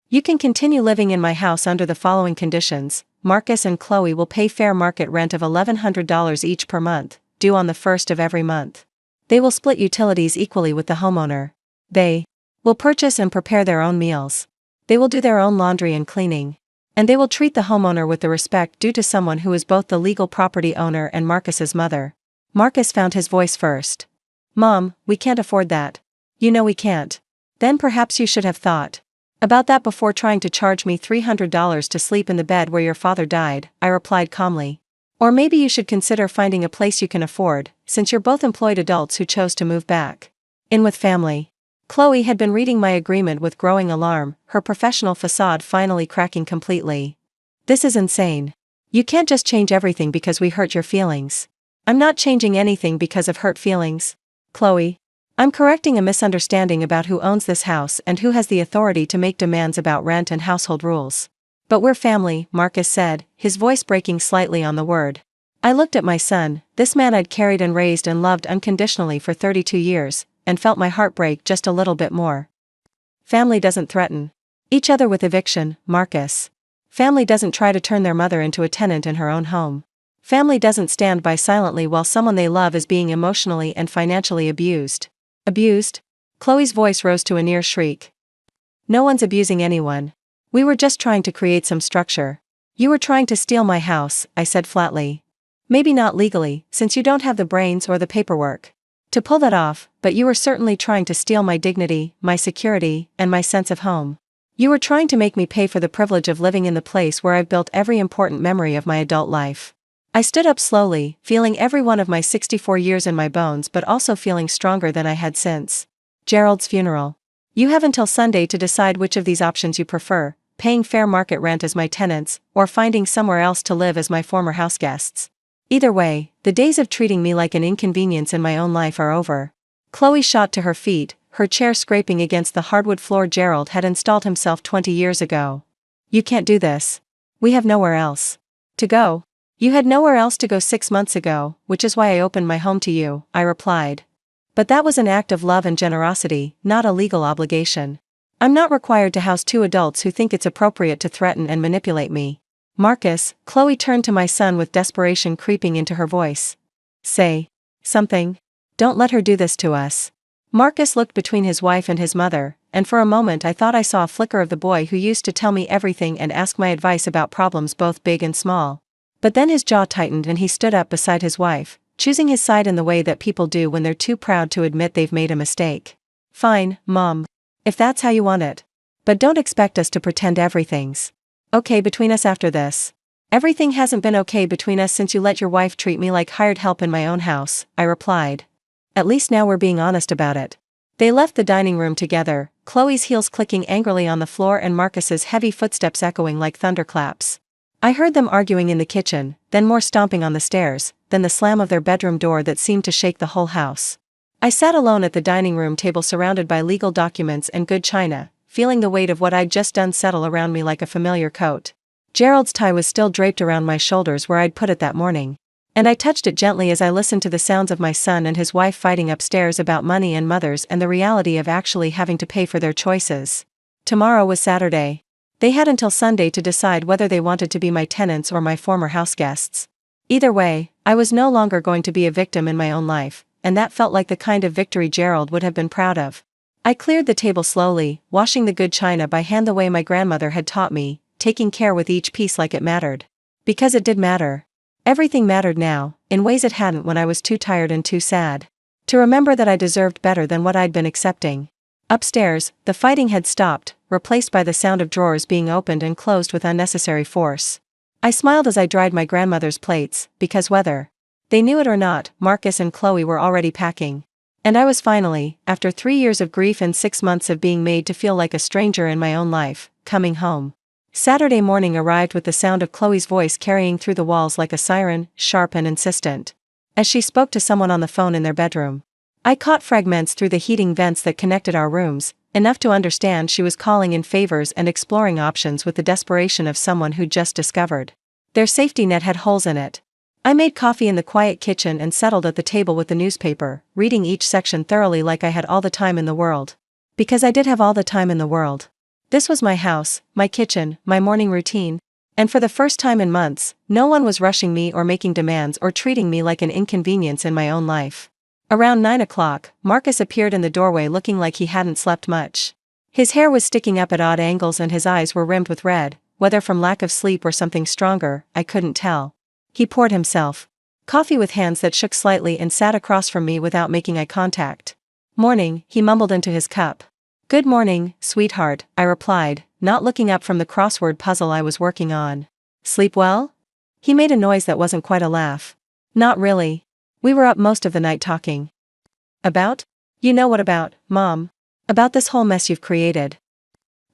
You can continue living in my house under the following conditions. Marcus and Chloe will pay fair market rent of $1,100 each per month, due on the first of every month. They will split utilities equally with the homeowner. They will purchase and prepare their own meals. They will do their own laundry and cleaning. And they will treat the homeowner with the respect due to someone who is both the legal property owner and Marcus's mother. Marcus found his voice first. Mom, we can't afford that. You know we can't. Then perhaps you should have thought about that before trying to charge me $300 to sleep in the bed where your father died, I replied calmly. Or maybe you should consider finding a place you can afford, since you're both employed adults who chose to move back in with family. Chloe had been reading my agreement with growing alarm, her professional facade finally cracking completely. This is insane. You can't just change everything because we hurt your feelings. I'm not changing anything because of hurt feelings, Chloe. I'm correcting a misunderstanding about who owns this house and who has the authority to make demands about rent and household rules. But we're family, Marcus said, his voice breaking slightly on the word. I looked at my son, this man I'd carried and raised and loved unconditionally for 32 years, and felt my heart break just a little bit more. Family doesn't threaten each other with eviction, Marcus. Family doesn't try to turn their mother into a tenant in her own home. Family doesn't stand by silently while someone they love is being emotionally and financially abused. Abused? Chloe's voice rose to a near shriek. No one's abusing anyone. We were just trying to create some structure. You were trying to steal my house, I said flatly. Maybe not legally, since you don't have the brains or the paperwork to pull that off, but you were certainly trying to steal my dignity, my security, and my sense of home. You were trying to make me pay for the privilege of living in the place where I've built every important memory of my adult life. I stood up slowly, feeling every one of my 64 years in my bones but also feeling stronger than I had since Gerald's funeral. You have until Sunday to decide which of these options you prefer, paying fair market rent as my tenants, or finding somewhere else to live as my former house guests. Either way, the days of treating me like an inconvenience in my own life are over. Chloe shot to her feet, her chair scraping against the hardwood floor Gerald had installed himself 20 years ago. You can't do this. We have nowhere else to go. You had nowhere else to go 6 months ago, which is why I opened my home to you, I replied. But that was an act of love and generosity, not a legal obligation. I'm not required to house two adults who think it's appropriate to threaten and manipulate me. Marcus, Chloe turned to my son with desperation creeping into her voice. Say something. Don't let her do this to us. Marcus looked between his wife and his mother, and for a moment I thought I saw a flicker of the boy who used to tell me everything and ask my advice about problems both big and small. But then his jaw tightened and he stood up beside his wife, choosing his side in the way that people do when they're too proud to admit they've made a mistake. Fine, Mom. If that's how you want it. But don't expect us to pretend everything's okay between us after this. Everything hasn't been okay between us since you let your wife treat me like hired help in my own house, I replied. At least now we're being honest about it. They left the dining room together, Chloe's heels clicking angrily on the floor and Marcus's heavy footsteps echoing like thunderclaps. I heard them arguing in the kitchen, then more stomping on the stairs, then the slam of their bedroom door that seemed to shake the whole house. I sat alone at the dining room table surrounded by legal documents and good china, feeling the weight of what I'd just done settle around me like a familiar coat. Gerald's tie was still draped around my shoulders where I'd put it that morning. And I touched it gently as I listened to the sounds of my son and his wife fighting upstairs about money and mothers and the reality of actually having to pay for their choices. Tomorrow was Saturday. They had until Sunday to decide whether they wanted to be my tenants or my former house guests. Either way, I was no longer going to be a victim in my own life, and that felt like the kind of victory Gerald would have been proud of. I cleared the table slowly, washing the good china by hand the way my grandmother had taught me, taking care with each piece like it mattered. Because it did matter. Everything mattered now, in ways it hadn't when I was too tired and too sad to remember that I deserved better than what I'd been accepting. Upstairs, the fighting had stopped, replaced by the sound of drawers being opened and closed with unnecessary force. I smiled as I dried my grandmother's plates, because whether they knew it or not, Marcus and Chloe were already packing. And I was finally, after 3 years of grief and 6 months of being made to feel like a stranger in my own life, coming home. Saturday morning arrived with the sound of Chloe's voice carrying through the walls like a siren, sharp and insistent. As she spoke to someone on the phone in their bedroom. I caught fragments through the heating vents that connected our rooms, enough to understand she was calling in favors and exploring options with the desperation of someone who'd just discovered their safety net had holes in it. I made coffee in the quiet kitchen and settled at the table with the newspaper, reading each section thoroughly like I had all the time in the world. Because I did have all the time in the world. This was my house, my kitchen, my morning routine, and for the first time in months, no one was rushing me or making demands or treating me like an inconvenience in my own life. Around 9 o'clock, Marcus appeared in the doorway looking like he hadn't slept much. His hair was sticking up at odd angles and his eyes were rimmed with red, whether from lack of sleep or something stronger, I couldn't tell. He poured himself coffee with hands that shook slightly and sat across from me without making eye contact. "Morning," he mumbled into his cup. "Good morning, sweetheart," I replied, not looking up from the crossword puzzle I was working on. "Sleep well?" He made a noise that wasn't quite a laugh. "Not really. We were up most of the night talking." "About?" "You know what about, Mom. About this whole mess you've created."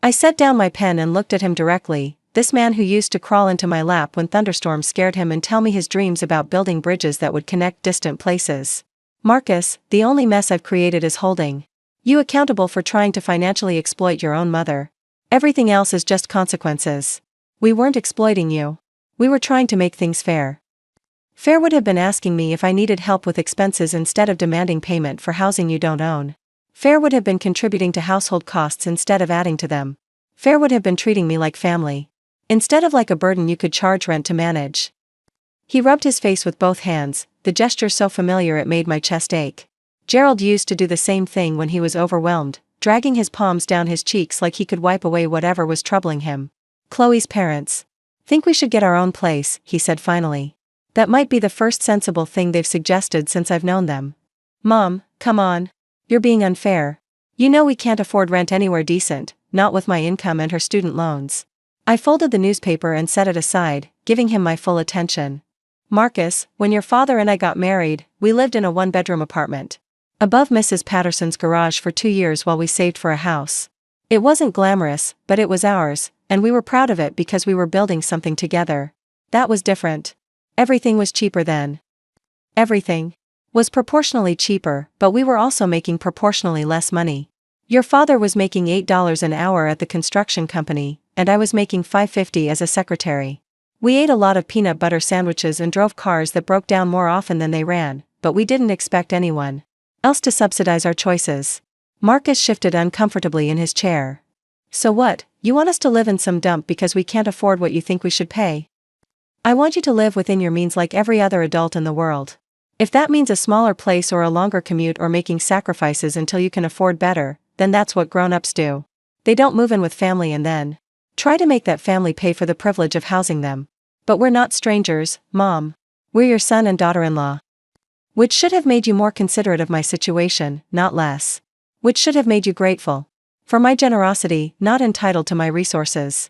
I set down my pen and looked at him directly, this man who used to crawl into my lap when thunderstorms scared him and tell me his dreams about building bridges that would connect distant places. "Marcus, the only mess I've created is holding you accountable for trying to financially exploit your own mother. Everything else is just consequences. We weren't exploiting you. We were trying to make things fair." Fair would have been asking me if I needed help with expenses instead of demanding payment for housing you don't own. Fair would have been contributing to household costs instead of adding to them. Fair would have been treating me like family, instead of like a burden you could charge rent to manage. He rubbed his face with both hands, the gesture so familiar it made my chest ache. Gerald used to do the same thing when he was overwhelmed, dragging his palms down his cheeks like he could wipe away whatever was troubling him. "Chloe's parents think we should get our own place," he said finally. "That might be the first sensible thing they've suggested since I've known them." "Mom, come on. You're being unfair. You know we can't afford rent anywhere decent, not with my income and her student loans." I folded the newspaper and set it aside, giving him my full attention. "Marcus, when your father and I got married, we lived in a one-bedroom apartment above Mrs. Patterson's garage for 2 years while we saved for a house. It wasn't glamorous, but it was ours, and we were proud of it because we were building something together. That was different. Everything was cheaper then. Everything was proportionally cheaper, but we were also making proportionally less money. Your father was making $8 an hour at the construction company, and I was making $5.50 as a secretary. We ate a lot of peanut butter sandwiches and drove cars that broke down more often than they ran, but we didn't expect anyone else to subsidize our choices." Marcus shifted uncomfortably in his chair. "So what, you want us to live in some dump because we can't afford what you think we should pay?" "I want you to live within your means like every other adult in the world. If that means a smaller place or a longer commute or making sacrifices until you can afford better, then that's what grown-ups do. They don't move in with family and then try to make that family pay for the privilege of housing them. But we're not strangers, Mom. We're your son and daughter-in-law. Which should have made you more considerate of my situation, not less. Which should have made you grateful for my generosity, not entitled to my resources."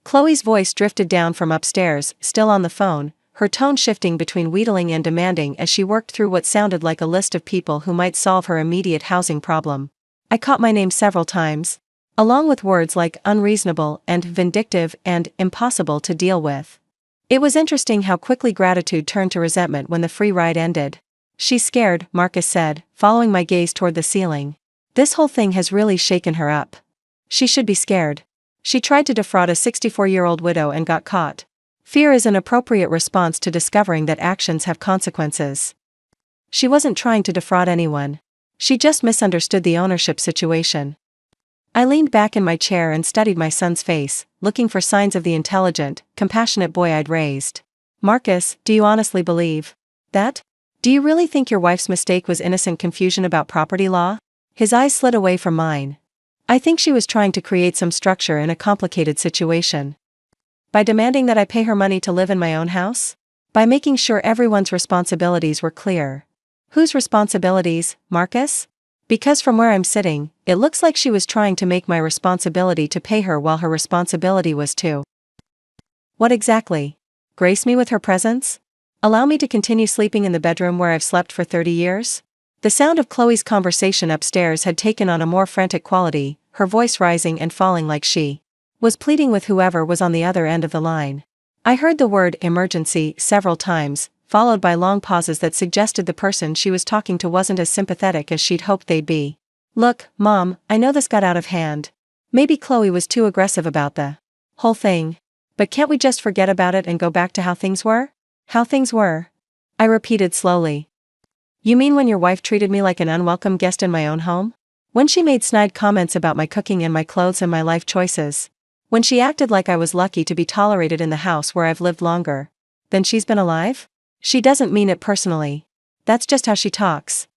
Chloe's voice drifted down from upstairs, still on the phone, her tone shifting between wheedling and demanding as she worked through what sounded like a list of people who might solve her immediate housing problem. I caught my name several times, along with words like unreasonable and vindictive and impossible to deal with. It was interesting how quickly gratitude turned to resentment when the free ride ended. "She's scared," Marcus said, following my gaze toward the ceiling. "This whole thing has really shaken her up. She should be scared. She tried to defraud a 64-year-old widow and got caught. Fear is an appropriate response to discovering that actions have consequences. She wasn't trying to defraud anyone. She just misunderstood the ownership situation." I leaned back in my chair and studied my son's face, looking for signs of the intelligent, compassionate boy I'd raised. "Marcus, do you honestly believe that? Do you really think your wife's mistake was innocent confusion about property law?" His eyes slid away from mine. "I think she was trying to create some structure in a complicated situation. By demanding that I pay her money to live in my own house? By making sure everyone's responsibilities were clear." "Whose responsibilities, Marcus?" Because from where I'm sitting, it looks like she was trying to make my responsibility to pay her while her responsibility was to. What exactly? Grace me with her presence? Allow me to continue sleeping in the bedroom where I've slept for 30 years? The sound of Chloe's conversation upstairs had taken on a more frantic quality, her voice rising and falling like she was pleading with whoever was on the other end of the line. I heard the word emergency several times, followed by long pauses that suggested the person she was talking to wasn't as sympathetic as she'd hoped they'd be. Look, Mom, I know this got out of hand. Maybe Chloe was too aggressive about the whole thing. But can't we just forget about it and go back to how things were? How things were? I repeated slowly. You mean when your wife treated me like an unwelcome guest in my own home? When she made snide comments about my cooking and my clothes and my life choices? When she acted like I was lucky to be tolerated in the house where I've lived longer than she's been alive? She doesn't mean it personally. That's just how she talks.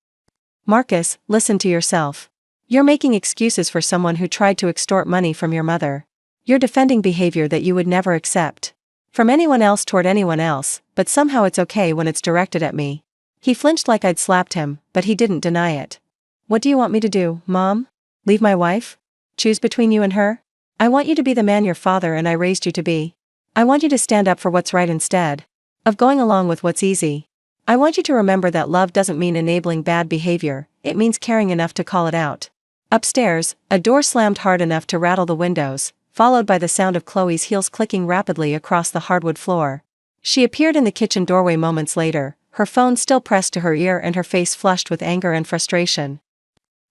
Marcus, listen to yourself. You're making excuses for someone who tried to extort money from your mother. You're defending behavior that you would never accept from anyone else toward anyone else, but somehow it's okay when it's directed at me. He flinched like I'd slapped him, but he didn't deny it. What do you want me to do, Mom? Leave my wife? Choose between you and her? I want you to be the man your father and I raised you to be. I want you to stand up for what's right instead of going along with what's easy. I want you to remember that love doesn't mean enabling bad behavior, it means caring enough to call it out. Upstairs, a door slammed hard enough to rattle the windows, followed by the sound of Chloe's heels clicking rapidly across the hardwood floor. She appeared in the kitchen doorway moments later, her phone still pressed to her ear and her face flushed with anger and frustration.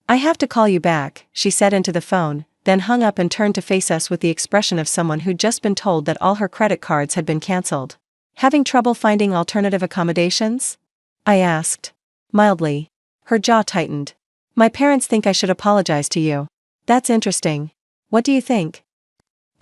I have to call you back, she said into the phone, then hung up and turned to face us with the expression of someone who'd just been told that all her credit cards had been cancelled. Having trouble finding alternative accommodations? I asked. Mildly. Her jaw tightened. My parents think I should apologize to you. That's interesting. What do you think?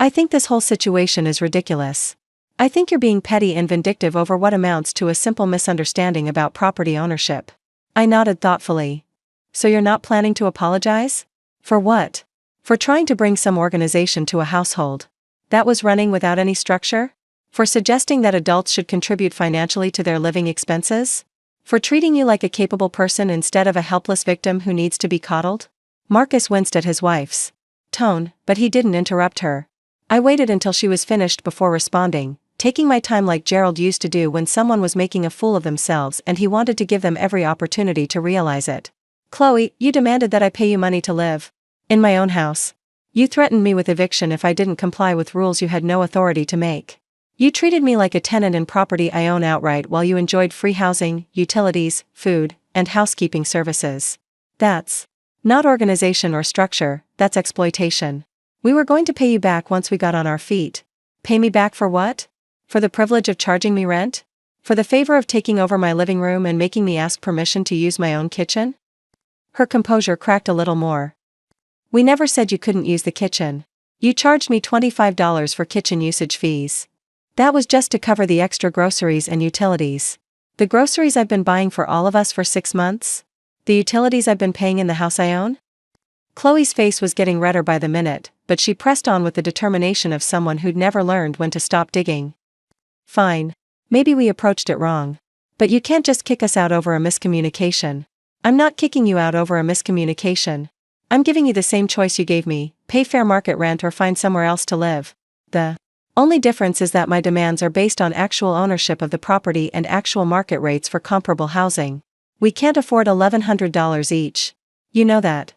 I think this whole situation is ridiculous. I think you're being petty and vindictive over what amounts to a simple misunderstanding about property ownership. I nodded thoughtfully. So you're not planning to apologize? For what? For trying to bring some organization to a household that was running without any structure? For suggesting that adults should contribute financially to their living expenses? For treating you like a capable person instead of a helpless victim who needs to be coddled? Marcus winced at his wife's tone, but he didn't interrupt her. I waited until she was finished before responding, taking my time like Gerald used to do when someone was making a fool of themselves and he wanted to give them every opportunity to realize it. Chloe, you demanded that I pay you money to live in my own house. You threatened me with eviction if I didn't comply with rules you had no authority to make. You treated me like a tenant in property I own outright while you enjoyed free housing, utilities, food, and housekeeping services. That's not organization or structure, that's exploitation. We were going to pay you back once we got on our feet. Pay me back for what? For the privilege of charging me rent? For the favor of taking over my living room and making me ask permission to use my own kitchen? Her composure cracked a little more. We never said you couldn't use the kitchen. You charged me $25 for kitchen usage fees. That was just to cover the extra groceries and utilities. The groceries I've been buying for all of us for 6 months? The utilities I've been paying in the house I own? Chloe's face was getting redder by the minute, but she pressed on with the determination of someone who'd never learned when to stop digging. Fine. Maybe we approached it wrong. But you can't just kick us out over a miscommunication. I'm not kicking you out over a miscommunication. I'm giving you the same choice you gave me, pay fair market rent or find somewhere else to live. The only difference is that my demands are based on actual ownership of the property and actual market rates for comparable housing. We can't afford $1,100 each. You know that.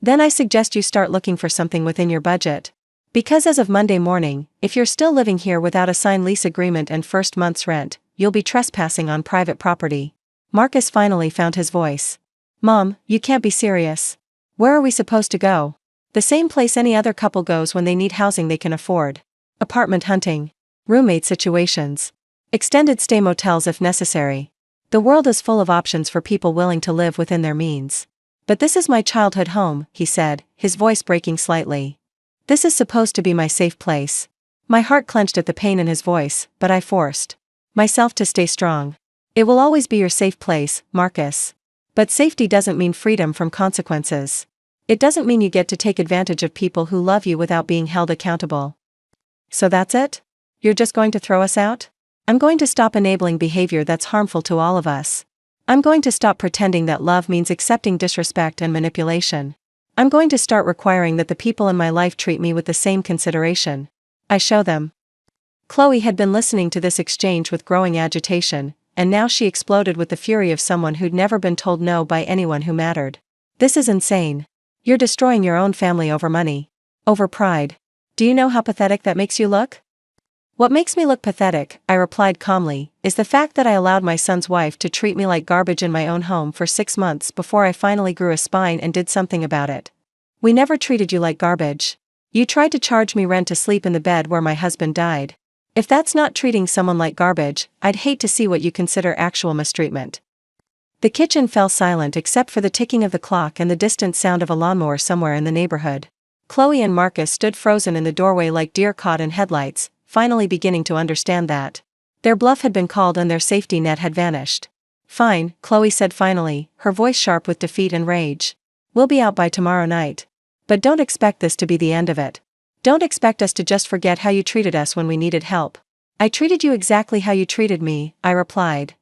Then I suggest you start looking for something within your budget. Because as of Monday morning, if you're still living here without a signed lease agreement and first month's rent, you'll be trespassing on private property. Marcus finally found his voice. Mom, you can't be serious. Where are we supposed to go? The same place any other couple goes when they need housing they can afford. Apartment hunting. Roommate situations. Extended stay motels if necessary. The world is full of options for people willing to live within their means. But this is my childhood home, he said, his voice breaking slightly. This is supposed to be my safe place. My heart clenched at the pain in his voice, but I forced myself to stay strong. It will always be your safe place, Marcus. But safety doesn't mean freedom from consequences. It doesn't mean you get to take advantage of people who love you without being held accountable. So that's it? You're just going to throw us out? I'm going to stop enabling behavior that's harmful to all of us. I'm going to stop pretending that love means accepting disrespect and manipulation. I'm going to start requiring that the people in my life treat me with the same consideration I show them. Chloe had been listening to this exchange with growing agitation, and now she exploded with the fury of someone who'd never been told no by anyone who mattered. This is insane. You're destroying your own family over money. Over pride. Do you know how pathetic that makes you look? What makes me look pathetic, I replied calmly, is the fact that I allowed my son's wife to treat me like garbage in my own home for 6 months before I finally grew a spine and did something about it. We never treated you like garbage. You tried to charge me rent to sleep in the bed where my husband died. If that's not treating someone like garbage, I'd hate to see what you consider actual mistreatment. The kitchen fell silent except for the ticking of the clock and the distant sound of a lawnmower somewhere in the neighborhood. Chloe and Marcus stood frozen in the doorway like deer caught in headlights, finally beginning to understand that their bluff had been called and their safety net had vanished. Fine, Chloe said finally, her voice sharp with defeat and rage. We'll be out by tomorrow night. But don't expect this to be the end of it. Don't expect us to just forget how you treated us when we needed help. I treated you exactly how you treated me, I replied.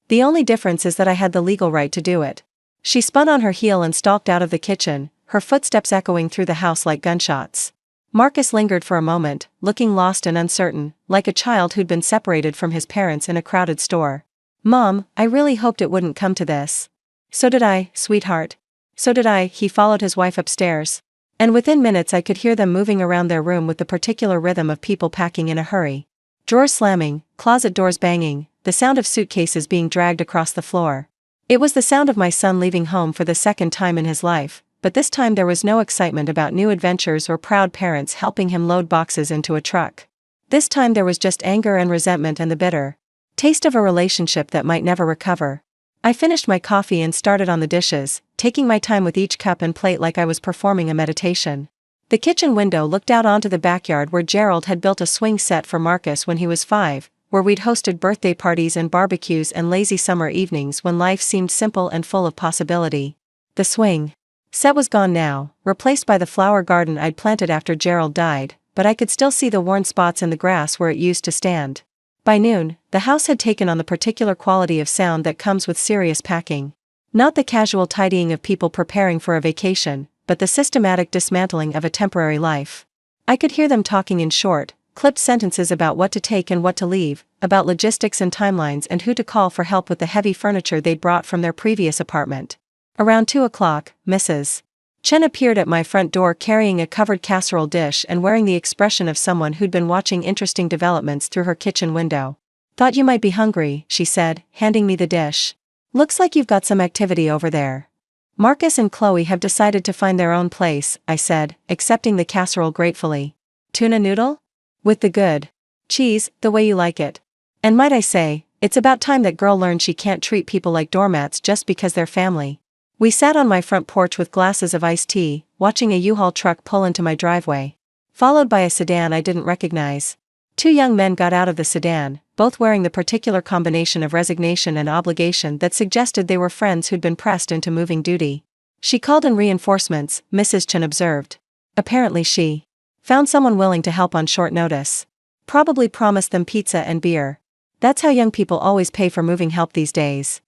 The only difference is that I had the legal right to do it. She spun on her heel and stalked out of the kitchen, her footsteps echoing through the house like gunshots. Marcus lingered for a moment, looking lost and uncertain, like a child who'd been separated from his parents in a crowded store. Mom, I really hoped it wouldn't come to this. So did I, sweetheart. So did I. He followed his wife upstairs. And within minutes I could hear them moving around their room with the particular rhythm of people packing in a hurry. Drawers slamming, closet doors banging, the sound of suitcases being dragged across the floor. It was the sound of my son leaving home for the second time in his life, but this time there was no excitement about new adventures or proud parents helping him load boxes into a truck. This time there was just anger and resentment and the bitter taste of a relationship that might never recover. I finished my coffee and started on the dishes, taking my time with each cup and plate like I was performing a meditation. The kitchen window looked out onto the backyard where Gerald had built a swing set for Marcus when he was 5, where we'd hosted birthday parties and barbecues and lazy summer evenings when life seemed simple and full of possibility. The swing set was gone now, replaced by the flower garden I'd planted after Gerald died, but I could still see the worn spots in the grass where it used to stand. By noon, the house had taken on the particular quality of sound that comes with serious packing. Not the casual tidying of people preparing for a vacation, but the systematic dismantling of a temporary life. I could hear them talking in short, clipped sentences about what to take and what to leave, about logistics and timelines and who to call for help with the heavy furniture they'd brought from their previous apartment. Around 2 o'clock, Mrs. Chen appeared at my front door carrying a covered casserole dish and wearing the expression of someone who'd been watching interesting developments through her kitchen window. Thought you might be hungry, she said, handing me the dish. Looks like you've got some activity over there. Marcus and Chloe have decided to find their own place, I said, accepting the casserole gratefully. Tuna noodle? With the good cheese, the way you like it. And might I say, it's about time that girl learned she can't treat people like doormats just because they're family. We sat on my front porch with glasses of iced tea, watching a U-Haul truck pull into my driveway, followed by a sedan I didn't recognize. 2 young men got out of the sedan, both wearing the particular combination of resignation and obligation that suggested they were friends who'd been pressed into moving duty. She called in reinforcements, Mrs. Chen observed. Apparently she found someone willing to help on short notice. Probably promised them pizza and beer. That's how young people always pay for moving help these days.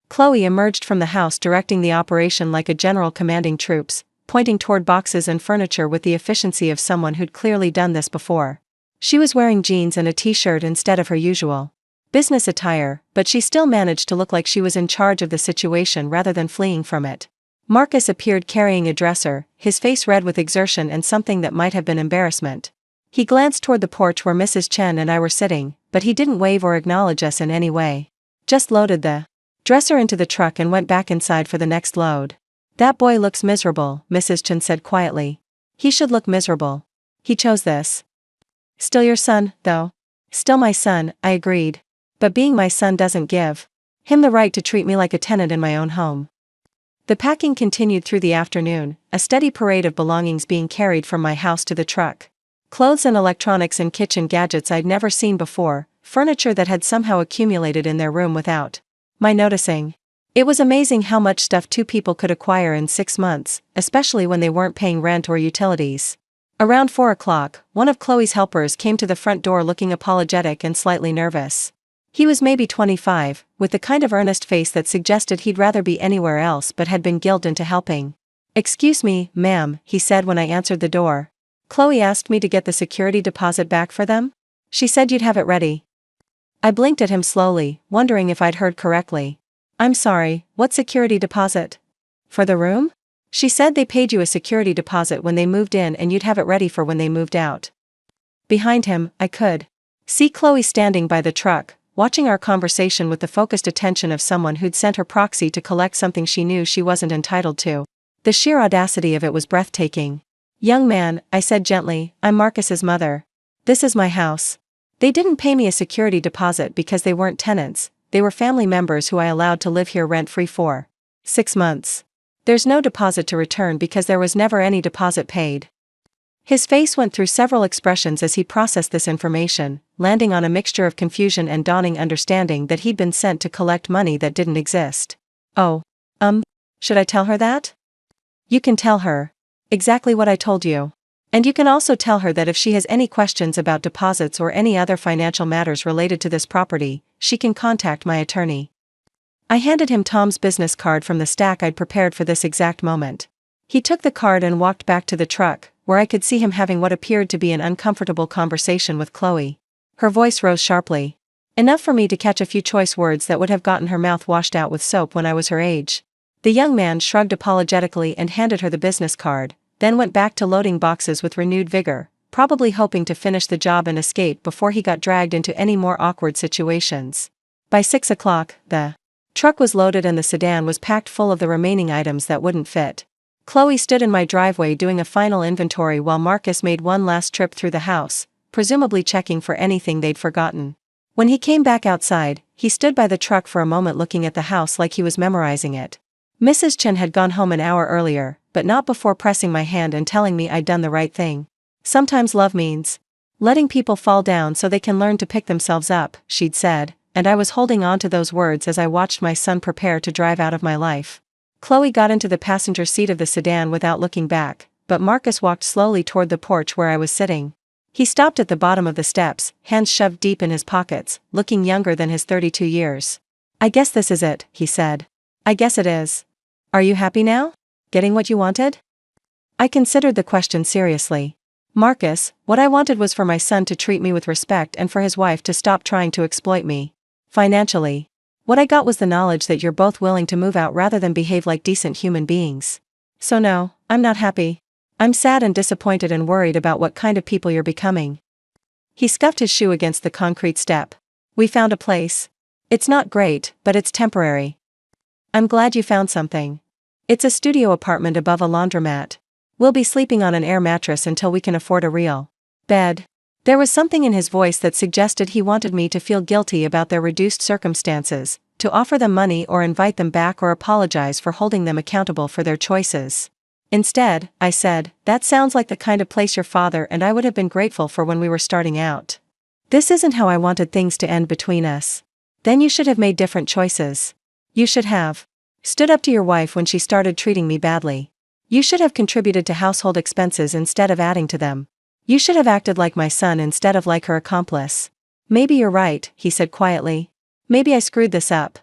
Chloe emerged from the house directing the operation like a general commanding troops, pointing toward boxes and furniture with the efficiency of someone who'd clearly done this before. She was wearing jeans and a t-shirt instead of her usual business attire, but she still managed to look like she was in charge of the situation rather than fleeing from it. Marcus appeared carrying a dresser, his face red with exertion and something that might have been embarrassment. He glanced toward the porch where Mrs. Chen and I were sitting, but he didn't wave or acknowledge us in any way. Just loaded the dresser into the truck and went back inside for the next load. That boy looks miserable, Mrs. Chen said quietly. He should look miserable. He chose this. Still your son, though. Still my son, I agreed. But being my son doesn't give him the right to treat me like a tenant in my own home. The packing continued through the afternoon, a steady parade of belongings being carried from my house to the truck. Clothes and electronics and kitchen gadgets I'd never seen before, furniture that had somehow accumulated in their room without my noticing. It was amazing how much stuff 2 people could acquire in 6 months, especially when they weren't paying rent or utilities. Around 4 o'clock, one of Chloe's helpers came to the front door looking apologetic and slightly nervous. He was maybe 25, with the kind of earnest face that suggested he'd rather be anywhere else but had been guilted into helping. "Excuse me, ma'am," he said when I answered the door. "Chloe asked me to get the security deposit back for them? She said you'd have it ready." I blinked at him slowly, wondering if I'd heard correctly. "I'm sorry, what security deposit? For the room? She said they paid you a security deposit when they moved in and you'd have it ready for when they moved out." Behind him, I could see Chloe standing by the truck, watching our conversation with the focused attention of someone who'd sent her proxy to collect something she knew she wasn't entitled to. The sheer audacity of it was breathtaking. "Young man," I said gently, "I'm Marcus's mother. This is my house. They didn't pay me a security deposit because they weren't tenants, they were family members who I allowed to live here rent-free for 6 months. There's no deposit to return because there was never any deposit paid." His face went through several expressions as he processed this information, landing on a mixture of confusion and dawning understanding that he'd been sent to collect money that didn't exist. "Oh. Should I tell her that?" "You can tell her exactly what I told you. And you can also tell her that if she has any questions about deposits or any other financial matters related to this property, she can contact my attorney." I handed him Tom's business card from the stack I'd prepared for this exact moment. He took the card and walked back to the truck, where I could see him having what appeared to be an uncomfortable conversation with Chloe. Her voice rose sharply. Enough for me to catch a few choice words that would have gotten her mouth washed out with soap when I was her age. The young man shrugged apologetically and handed her the business card, then went back to loading boxes with renewed vigor, probably hoping to finish the job and escape before he got dragged into any more awkward situations. By 6 o'clock, the truck was loaded and the sedan was packed full of the remaining items that wouldn't fit. Chloe stood in my driveway doing a final inventory while Marcus made one last trip through the house, presumably checking for anything they'd forgotten. When he came back outside, he stood by the truck for a moment looking at the house like he was memorizing it. Mrs. Chen had gone home an hour earlier, but not before pressing my hand and telling me I'd done the right thing. "Sometimes love means letting people fall down so they can learn to pick themselves up," she'd said, and I was holding on to those words as I watched my son prepare to drive out of my life. Chloe got into the passenger seat of the sedan without looking back, but Marcus walked slowly toward the porch where I was sitting. He stopped at the bottom of the steps, hands shoved deep in his pockets, looking younger than his 32 years. "I guess this is it," he said. "I guess it is. Are you happy now? Getting what you wanted?" I considered the question seriously. "Marcus, what I wanted was for my son to treat me with respect and for his wife to stop trying to exploit me financially. What I got was the knowledge that you're both willing to move out rather than behave like decent human beings. So no, I'm not happy. I'm sad and disappointed and worried about what kind of people you're becoming." He scuffed his shoe against the concrete step. "We found a place. It's not great, but it's temporary." "I'm glad you found something. It's a studio apartment above a laundromat. We'll be sleeping on an air mattress until we can afford a real bed." There was something in his voice that suggested he wanted me to feel guilty about their reduced circumstances, to offer them money or invite them back or apologize for holding them accountable for their choices. Instead, I said, "That sounds like the kind of place your father and I would have been grateful for when we were starting out. This isn't how I wanted things to end between us." "Then you should have made different choices. You should have stood up to your wife when she started treating me badly. You should have contributed to household expenses instead of adding to them. You should have acted like my son instead of like her accomplice." "Maybe you're right," he said quietly. "Maybe I screwed this up.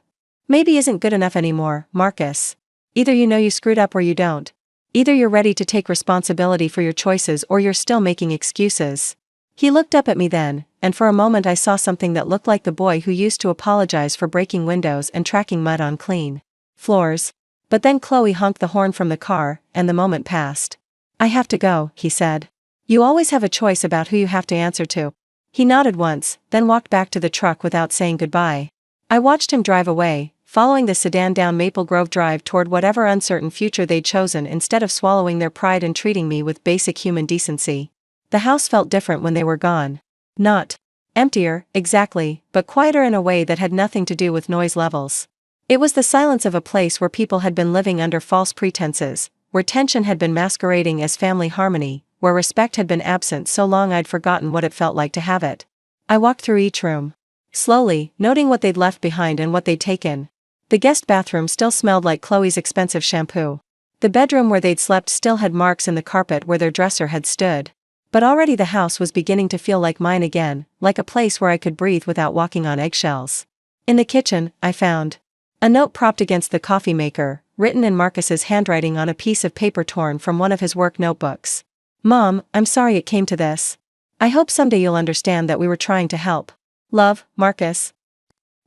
Maybe isn't good enough anymore, Marcus. Either you know you screwed up or you don't. Either you're ready to take responsibility for your choices or you're still making excuses." He looked up at me then, and for a moment I saw something that looked like the boy who used to apologize for breaking windows and tracking mud on clean floors. But then Chloe honked the horn from the car, and the moment passed. "I have to go," he said. "You always have a choice about who you have to answer to." He nodded once, then walked back to the truck without saying goodbye. I watched him drive away, following the sedan down Maple Grove Drive toward whatever uncertain future they'd chosen instead of swallowing their pride and treating me with basic human decency. The house felt different when they were gone. Not emptier, exactly, but quieter in a way that had nothing to do with noise levels. It was the silence of a place where people had been living under false pretenses, where tension had been masquerading as family harmony, where respect had been absent so long I'd forgotten what it felt like to have it. I walked through each room, slowly, noting what they'd left behind and what they'd taken. The guest bathroom still smelled like Chloe's expensive shampoo. The bedroom where they'd slept still had marks in the carpet where their dresser had stood. But already the house was beginning to feel like mine again, like a place where I could breathe without walking on eggshells. In the kitchen, I found a note propped against the coffee maker, written in Marcus's handwriting on a piece of paper torn from one of his work notebooks. "Mom, I'm sorry it came to this. I hope someday you'll understand that we were trying to help. Love, Marcus."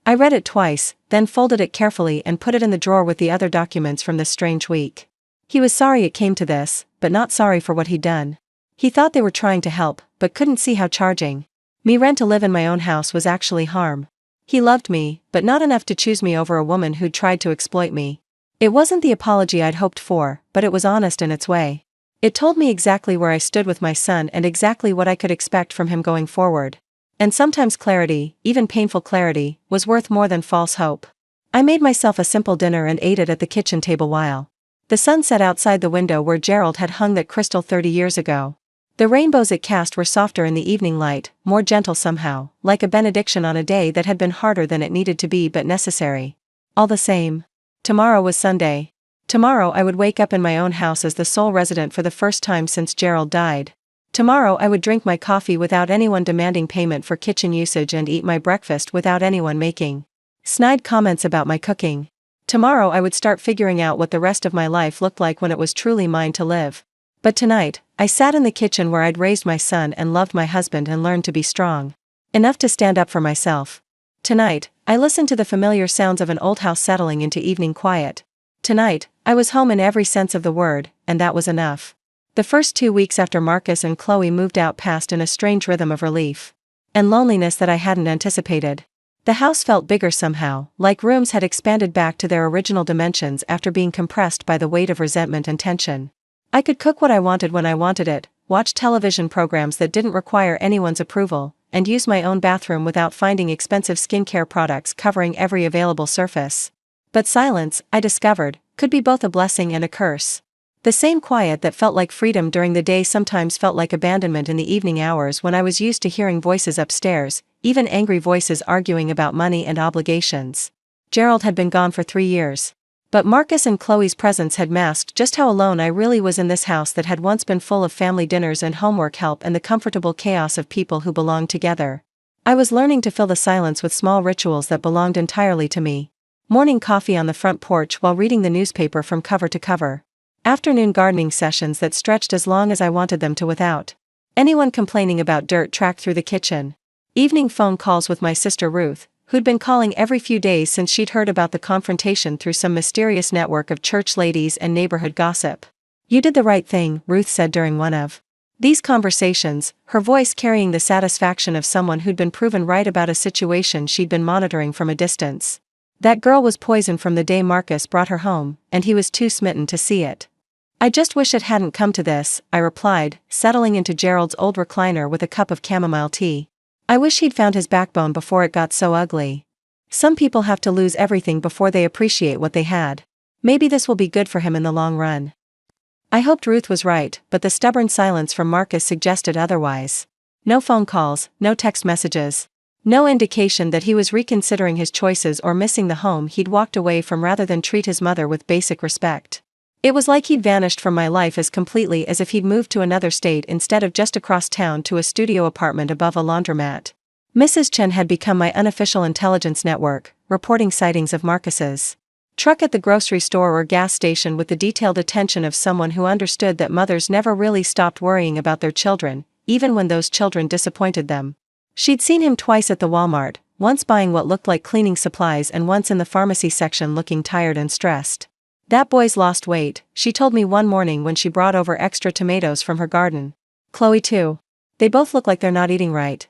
I read it twice, then folded it carefully and put it in the drawer with the other documents from this strange week. He was sorry it came to this, but not sorry for what he'd done. He thought they were trying to help, but couldn't see how charging me rent to live in my own house was actually harm. He loved me, but not enough to choose me over a woman who'd tried to exploit me. It wasn't the apology I'd hoped for, but it was honest in its way. It told me exactly where I stood with my son and exactly what I could expect from him going forward. And sometimes clarity, even painful clarity, was worth more than false hope. I made myself a simple dinner and ate it at the kitchen table while the sun set outside the window where Gerald had hung that crystal 30 years ago. The rainbows it cast were softer in the evening light, more gentle somehow, like a benediction on a day that had been harder than it needed to be but necessary. All the same. Tomorrow was Sunday. Tomorrow I would wake up in my own house as the sole resident for the first time since Gerald died. Tomorrow I would drink my coffee without anyone demanding payment for kitchen usage and eat my breakfast without anyone making snide comments about my cooking. Tomorrow I would start figuring out what the rest of my life looked like when it was truly mine to live. But tonight, I sat in the kitchen where I'd raised my son and loved my husband and learned to be strong enough to stand up for myself. Tonight, I listened to the familiar sounds of an old house settling into evening quiet. Tonight, I was home in every sense of the word, and that was enough. The first 2 weeks after Marcus and Chloe moved out passed in a strange rhythm of relief and loneliness that I hadn't anticipated. The house felt bigger somehow, like rooms had expanded back to their original dimensions after being compressed by the weight of resentment and tension. I could cook what I wanted when I wanted it, watch television programs that didn't require anyone's approval, and use my own bathroom without finding expensive skincare products covering every available surface. But silence, I discovered, could be both a blessing and a curse. The same quiet that felt like freedom during the day sometimes felt like abandonment in the evening hours when I was used to hearing voices upstairs, even angry voices arguing about money and obligations. Gerald had been gone for 3 years. But Marcus and Chloe's presence had masked just how alone I really was in this house that had once been full of family dinners and homework help and the comfortable chaos of people who belonged together. I was learning to fill the silence with small rituals that belonged entirely to me. Morning coffee on the front porch while reading the newspaper from cover to cover. Afternoon gardening sessions that stretched as long as I wanted them to without anyone complaining about dirt tracked through the kitchen. Evening phone calls with my sister Ruth, who'd been calling every few days since she'd heard about the confrontation through some mysterious network of church ladies and neighborhood gossip. "You did the right thing," Ruth said during one of these conversations, her voice carrying the satisfaction of someone who'd been proven right about a situation she'd been monitoring from a distance. "That girl was poisoned from the day Marcus brought her home, and he was too smitten to see it." "I just wish it hadn't come to this," I replied, settling into Gerald's old recliner with a cup of chamomile tea. "I wish he'd found his backbone before it got so ugly. Some people have to lose everything before they appreciate what they had. Maybe this will be good for him in the long run." I hoped Ruth was right, but the stubborn silence from Marcus suggested otherwise. No phone calls, no text messages. No indication that he was reconsidering his choices or missing the home he'd walked away from rather than treat his mother with basic respect. It was like he'd vanished from my life as completely as if he'd moved to another state instead of just across town to a studio apartment above a laundromat. Mrs. Chen had become my unofficial intelligence network, reporting sightings of Marcus's truck at the grocery store or gas station with the detailed attention of someone who understood that mothers never really stopped worrying about their children, even when those children disappointed them. She'd seen him twice at the Walmart, once buying what looked like cleaning supplies and once in the pharmacy section looking tired and stressed. "That boy's lost weight," she told me one morning when she brought over extra tomatoes from her garden. "Chloe too. They both look like they're not eating right."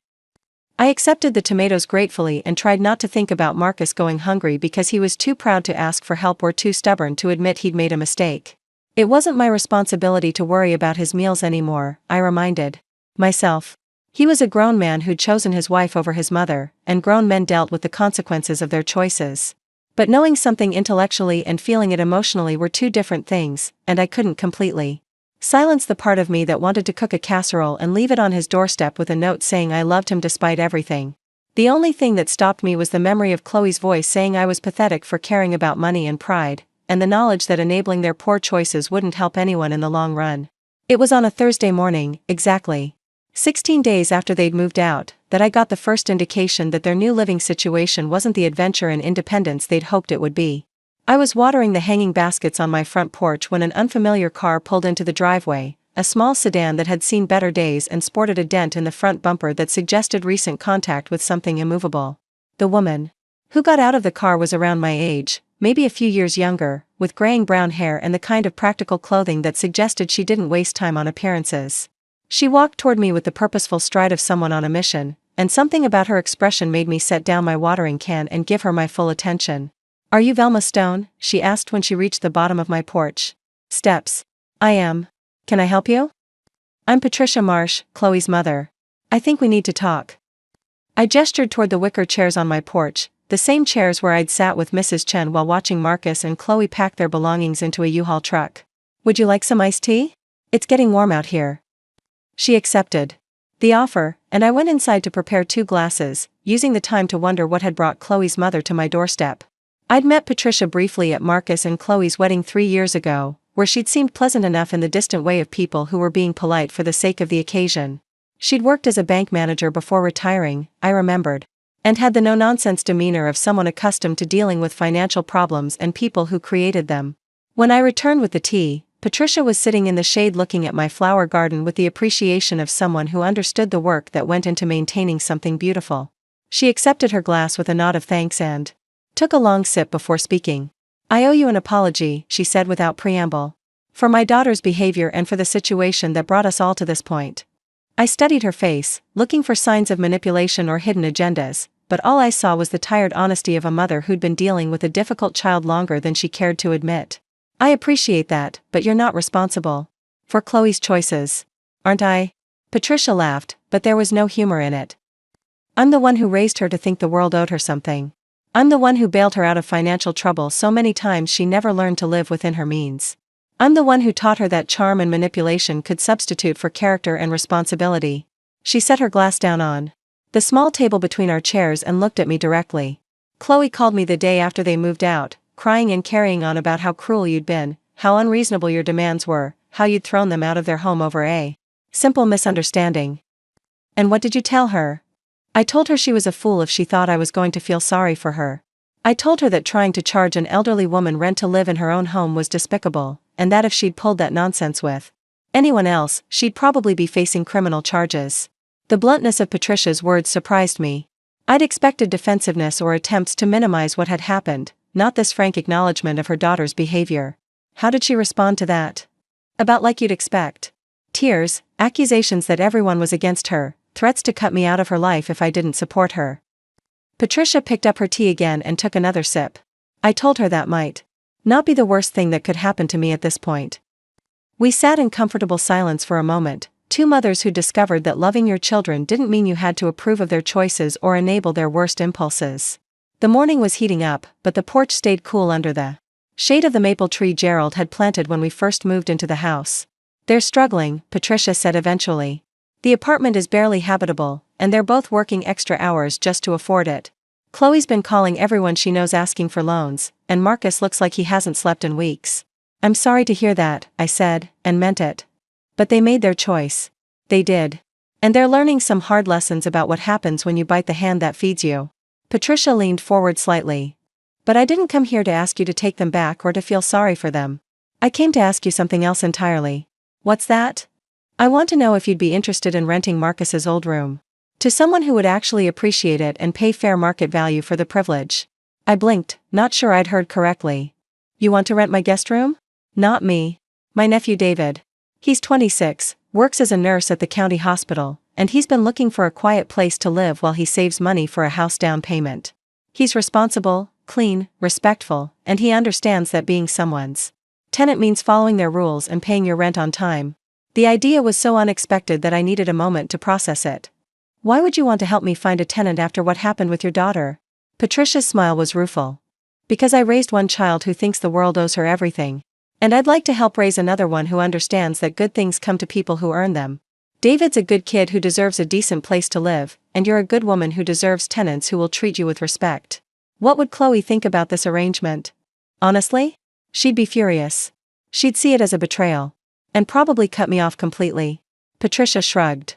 I accepted the tomatoes gratefully and tried not to think about Marcus going hungry because he was too proud to ask for help or too stubborn to admit he'd made a mistake. It wasn't my responsibility to worry about his meals anymore, I reminded myself. He was a grown man who'd chosen his wife over his mother, and grown men dealt with the consequences of their choices. But knowing something intellectually and feeling it emotionally were two different things, and I couldn't completely silence the part of me that wanted to cook a casserole and leave it on his doorstep with a note saying I loved him despite everything. The only thing that stopped me was the memory of Chloe's voice saying I was pathetic for caring about money and pride, and the knowledge that enabling their poor choices wouldn't help anyone in the long run. It was on a Thursday morning, exactly 16 days after they'd moved out, that I got the first indication that their new living situation wasn't the adventure and independence they'd hoped it would be. I was watering the hanging baskets on my front porch when an unfamiliar car pulled into the driveway, a small sedan that had seen better days and sported a dent in the front bumper that suggested recent contact with something immovable. The woman who got out of the car was around my age, maybe a few years younger, with graying brown hair and the kind of practical clothing that suggested she didn't waste time on appearances. She walked toward me with the purposeful stride of someone on a mission, and something about her expression made me set down my watering can and give her my full attention. "Are you Velma Stone?" she asked when she reached the bottom of my porch steps. "I am. Can I help you?" "I'm Patricia Marsh, Chloe's mother. I think we need to talk." I gestured toward the wicker chairs on my porch, the same chairs where I'd sat with Mrs. Chen while watching Marcus and Chloe pack their belongings into a U-Haul truck. "Would you like some iced tea? It's getting warm out here." She accepted the offer, and I went inside to prepare 2 glasses, using the time to wonder what had brought Chloe's mother to my doorstep. I'd met Patricia briefly at Marcus and Chloe's wedding 3 years ago, where she'd seemed pleasant enough in the distant way of people who were being polite for the sake of the occasion. She'd worked as a bank manager before retiring, I remembered, and had the no-nonsense demeanor of someone accustomed to dealing with financial problems and people who created them. When I returned with the tea, Patricia was sitting in the shade looking at my flower garden with the appreciation of someone who understood the work that went into maintaining something beautiful. She accepted her glass with a nod of thanks and took a long sip before speaking. "I owe you an apology," she said without preamble, "for my daughter's behavior and for the situation that brought us all to this point." I studied her face, looking for signs of manipulation or hidden agendas, but all I saw was the tired honesty of a mother who'd been dealing with a difficult child longer than she cared to admit. "I appreciate that, but you're not responsible for Chloe's choices, aren't I?" Patricia laughed, but there was no humor in it. "I'm the one who raised her to think the world owed her something. I'm the one who bailed her out of financial trouble so many times she never learned to live within her means. I'm the one who taught her that charm and manipulation could substitute for character and responsibility." She set her glass down on the small table between our chairs and looked at me directly. "Chloe called me the day after they moved out, crying and carrying on about how cruel you'd been, how unreasonable your demands were, how you'd thrown them out of their home over a simple misunderstanding." "And what did you tell her?" "I told her she was a fool if she thought I was going to feel sorry for her. I told her that trying to charge an elderly woman rent to live in her own home was despicable, and that if she'd pulled that nonsense with anyone else, she'd probably be facing criminal charges." The bluntness of Patricia's words surprised me. I'd expected defensiveness or attempts to minimize what had happened, not this frank acknowledgement of her daughter's behavior. How did she respond to that? "About like you'd expect. Tears, accusations that everyone was against her, threats to cut me out of her life if I didn't support her." Patricia picked up her tea again and took another sip. "I told her that might not be the worst thing that could happen to me at this point." We sat in comfortable silence for a moment, 2 mothers who discovered that loving your children didn't mean you had to approve of their choices or enable their worst impulses. The morning was heating up, but the porch stayed cool under the shade of the maple tree Gerald had planted when we first moved into the house. "They're struggling," Patricia said eventually. "The apartment is barely habitable, and they're both working extra hours just to afford it. Chloe's been calling everyone she knows asking for loans, and Marcus looks like he hasn't slept in weeks." "I'm sorry to hear that," I said, and meant it. "But they made their choice." "They did. And they're learning some hard lessons about what happens when you bite the hand that feeds you." Patricia leaned forward slightly. "But I didn't come here to ask you to take them back or to feel sorry for them. I came to ask you something else entirely." "What's that?" "I want to know if you'd be interested in renting Marcus's old room to someone who would actually appreciate it and pay fair market value for the privilege." I blinked, not sure I'd heard correctly. "You want to rent my guest room?" "Not me. My nephew David. He's 26, works as a nurse at the county hospital, and he's been looking for a quiet place to live while he saves money for a house down payment. He's responsible, clean, respectful, and he understands that being someone's tenant means following their rules and paying your rent on time." The idea was so unexpected that I needed a moment to process it. "Why would you want to help me find a tenant after what happened with your daughter?" Patricia's smile was rueful. "Because I raised one child who thinks the world owes her everything. And I'd like to help raise another one who understands that good things come to people who earn them. David's a good kid who deserves a decent place to live, and you're a good woman who deserves tenants who will treat you with respect." What would Chloe think about this arrangement? Honestly? She'd be furious. She'd see it as a betrayal. And probably cut me off completely. Patricia shrugged.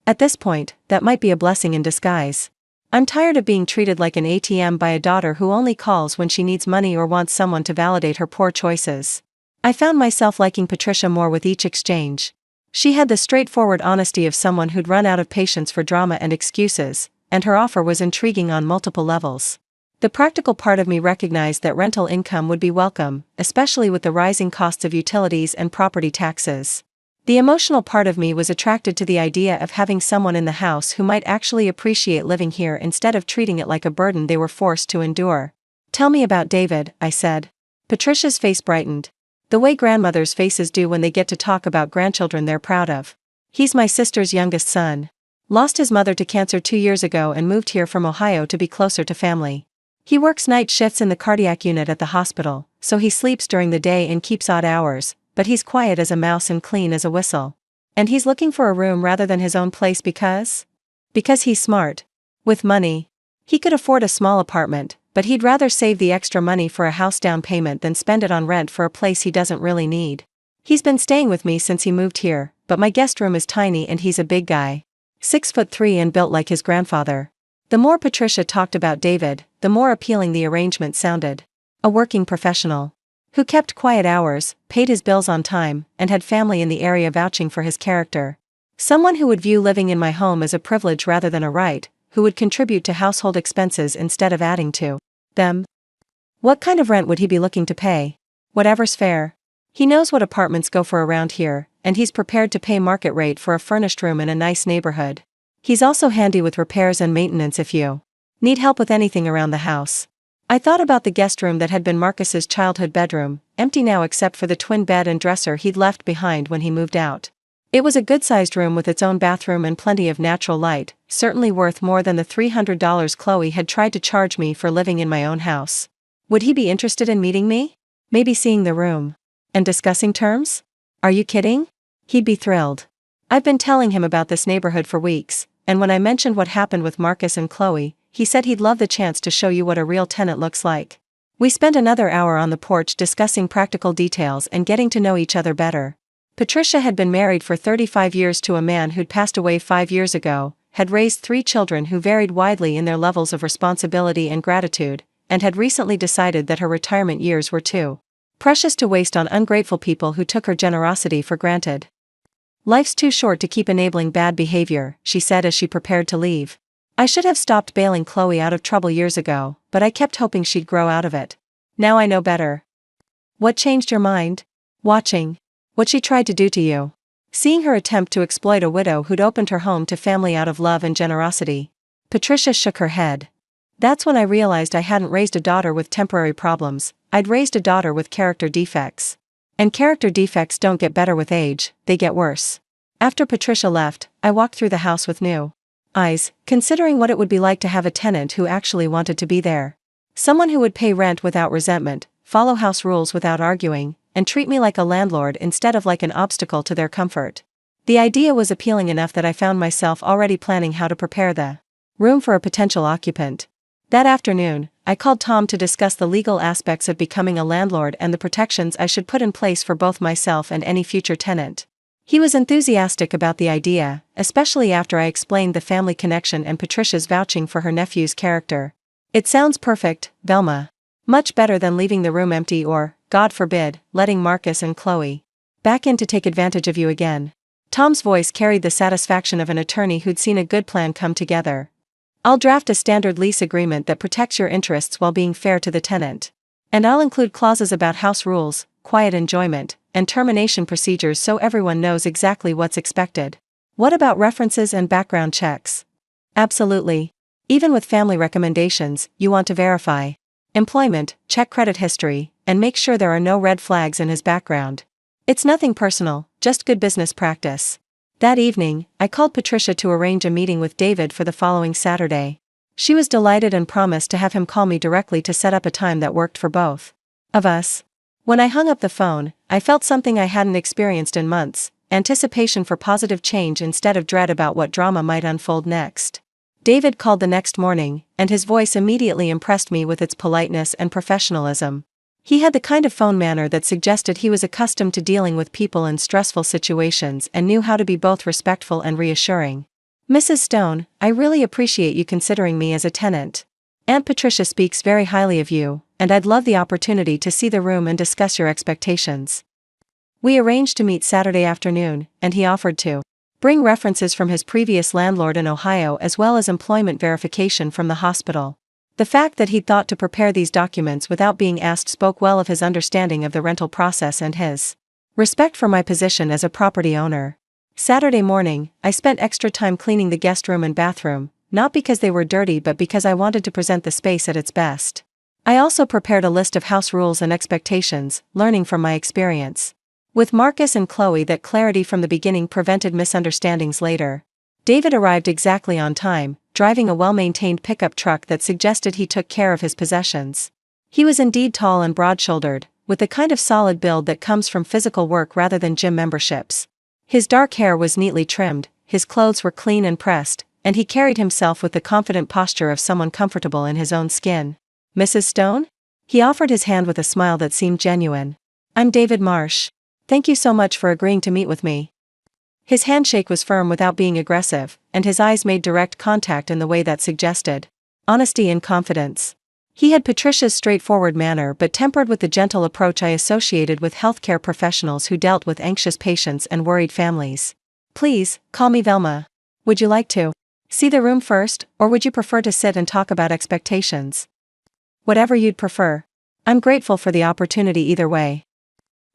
At this point, that might be a blessing in disguise. I'm tired of being treated like an ATM by a daughter who only calls when she needs money or wants someone to validate her poor choices. I found myself liking Patricia more with each exchange. She had the straightforward honesty of someone who'd run out of patience for drama and excuses, and her offer was intriguing on multiple levels. The practical part of me recognized that rental income would be welcome, especially with the rising costs of utilities and property taxes. The emotional part of me was attracted to the idea of having someone in the house who might actually appreciate living here instead of treating it like a burden they were forced to endure. "Tell me about David," I said. Patricia's face brightened. The way grandmothers' faces do when they get to talk about grandchildren they're proud of. "He's my sister's youngest son. Lost his mother to cancer 2 years ago and moved here from Ohio to be closer to family. He works night shifts in the cardiac unit at the hospital, so he sleeps during the day and keeps odd hours, but he's quiet as a mouse and clean as a whistle. And he's looking for a room rather than his own place because he's smart. With money. He could afford a small apartment, but he'd rather save the extra money for a house down payment than spend it on rent for a place he doesn't really need. He's been staying with me since he moved here, but my guest room is tiny and he's a big guy. 6'3" and built like his grandfather." The more Patricia talked about David, the more appealing the arrangement sounded. A working professional. Who kept quiet hours, paid his bills on time, and had family in the area vouching for his character. Someone who would view living in my home as a privilege rather than a right, who would contribute to household expenses instead of adding to them. What kind of rent would he be looking to pay? Whatever's fair. He knows what apartments go for around here, and he's prepared to pay market rate for a furnished room in a nice neighborhood. He's also handy with repairs and maintenance if you need help with anything around the house. I thought about the guest room that had been Marcus's childhood bedroom, empty now except for the twin bed and dresser he'd left behind when he moved out. It was a good-sized room with its own bathroom and plenty of natural light, certainly worth more than the $300 Chloe had tried to charge me for living in my own house. Would he be interested in meeting me? Maybe seeing the room. And discussing terms? Are you kidding? He'd be thrilled. I've been telling him about this neighborhood for weeks, and when I mentioned what happened with Marcus and Chloe, he said he'd love the chance to show you what a real tenant looks like. We spent another hour on the porch discussing practical details and getting to know each other better. Patricia had been married for 35 years to a man who'd passed away 5 years ago, had raised 3 children who varied widely in their levels of responsibility and gratitude, and had recently decided that her retirement years were too precious to waste on ungrateful people who took her generosity for granted. "Life's too short to keep enabling bad behavior," she said as she prepared to leave. "I should have stopped bailing Chloe out of trouble years ago, but I kept hoping she'd grow out of it. Now I know better." "What changed your mind?" "Watching what she tried to do to you. Seeing her attempt to exploit a widow who'd opened her home to family out of love and generosity." Patricia shook her head. "That's when I realized I hadn't raised a daughter with temporary problems, I'd raised a daughter with character defects. And character defects don't get better with age, they get worse." After Patricia left, I walked through the house with new eyes, considering what it would be like to have a tenant who actually wanted to be there. Someone who would pay rent without resentment, follow house rules without arguing, and treat me like a landlord instead of like an obstacle to their comfort. The idea was appealing enough that I found myself already planning how to prepare the room for a potential occupant. That afternoon, I called Tom to discuss the legal aspects of becoming a landlord and the protections I should put in place for both myself and any future tenant. He was enthusiastic about the idea, especially after I explained the family connection and Patricia's vouching for her nephew's character. "It sounds perfect, Velma. Much better than leaving the room empty or, God forbid, letting Marcus and Chloe back in to take advantage of you again." Tom's voice carried the satisfaction of an attorney who'd seen a good plan come together. "I'll draft a standard lease agreement that protects your interests while being fair to the tenant. And I'll include clauses about house rules, quiet enjoyment, and termination procedures so everyone knows exactly what's expected." "What about references and background checks?" "Absolutely. Even with family recommendations, you want to verify employment, check credit history, and make sure there are no red flags in his background. It's nothing personal, just good business practice." That evening, I called Patricia to arrange a meeting with David for the following Saturday. She was delighted and promised to have him call me directly to set up a time that worked for both of us. When I hung up the phone, I felt something I hadn't experienced in months, anticipation for positive change instead of dread about what drama might unfold next. David called the next morning, and his voice immediately impressed me with its politeness and professionalism. He had the kind of phone manner that suggested he was accustomed to dealing with people in stressful situations and knew how to be both respectful and reassuring. Mrs. Stone, I really appreciate you considering me as a tenant. Aunt Patricia speaks very highly of you, and I'd love the opportunity to see the room and discuss your expectations. We arranged to meet Saturday afternoon, and he offered to bring references from his previous landlord in Ohio as well as employment verification from the hospital. The fact that he'd thought to prepare these documents without being asked spoke well of his understanding of the rental process and his respect for my position as a property owner. Saturday morning, I spent extra time cleaning the guest room and bathroom, not because they were dirty but because I wanted to present the space at its best. I also prepared a list of house rules and expectations, learning from my experience with Marcus and Chloe that clarity from the beginning prevented misunderstandings later. David arrived exactly on time, driving a well-maintained pickup truck that suggested he took care of his possessions. He was indeed tall and broad-shouldered, with the kind of solid build that comes from physical work rather than gym memberships. His dark hair was neatly trimmed, his clothes were clean and pressed, and he carried himself with the confident posture of someone comfortable in his own skin. Mrs. Stone? He offered his hand with a smile that seemed genuine. I'm David Marsh. Thank you so much for agreeing to meet with me. His handshake was firm without being aggressive, and his eyes made direct contact in the way that suggested honesty and confidence. He had Patricia's straightforward manner but tempered with the gentle approach I associated with healthcare professionals who dealt with anxious patients and worried families. Please, call me Velma. Would you like to see the room first, or would you prefer to sit and talk about expectations? Whatever you'd prefer. I'm grateful for the opportunity either way.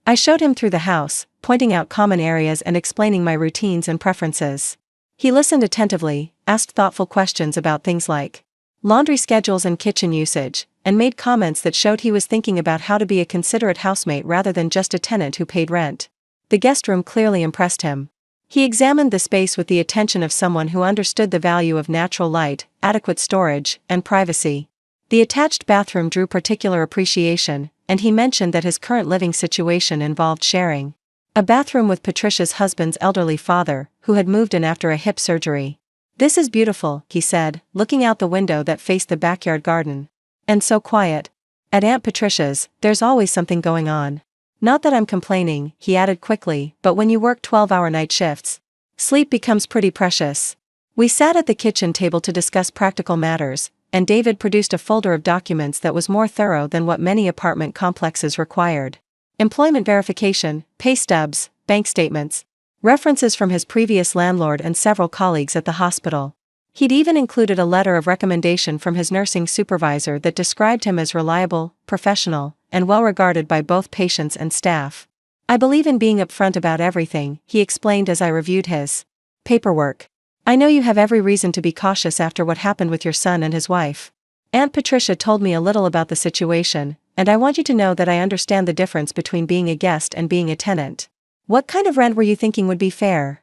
I showed him through the house, pointing out common areas and explaining my routines and preferences. He listened attentively, asked thoughtful questions about things like laundry schedules and kitchen usage, and made comments that showed he was thinking about how to be a considerate housemate rather than just a tenant who paid rent. The guest room clearly impressed him. He examined the space with the attention of someone who understood the value of natural light, adequate storage, and privacy. The attached bathroom drew particular appreciation, and he mentioned that his current living situation involved sharing a bathroom with Patricia's husband's elderly father, who had moved in after a hip surgery. This is beautiful, he said, looking out the window that faced the backyard garden. And so quiet. At Aunt Patricia's, there's always something going on. Not that I'm complaining, he added quickly, but when you work 12-hour night shifts, sleep becomes pretty precious. We sat at the kitchen table to discuss practical matters, and David produced a folder of documents that was more thorough than what many apartment complexes required. Employment verification, pay stubs, bank statements, references from his previous landlord and several colleagues at the hospital. He'd even included a letter of recommendation from his nursing supervisor that described him as reliable, professional, and well-regarded by both patients and staff. I believe in being upfront about everything, he explained as I reviewed his paperwork. I know you have every reason to be cautious after what happened with your son and his wife. Aunt Patricia told me a little about the situation, and I want you to know that I understand the difference between being a guest and being a tenant. What kind of rent were you thinking would be fair?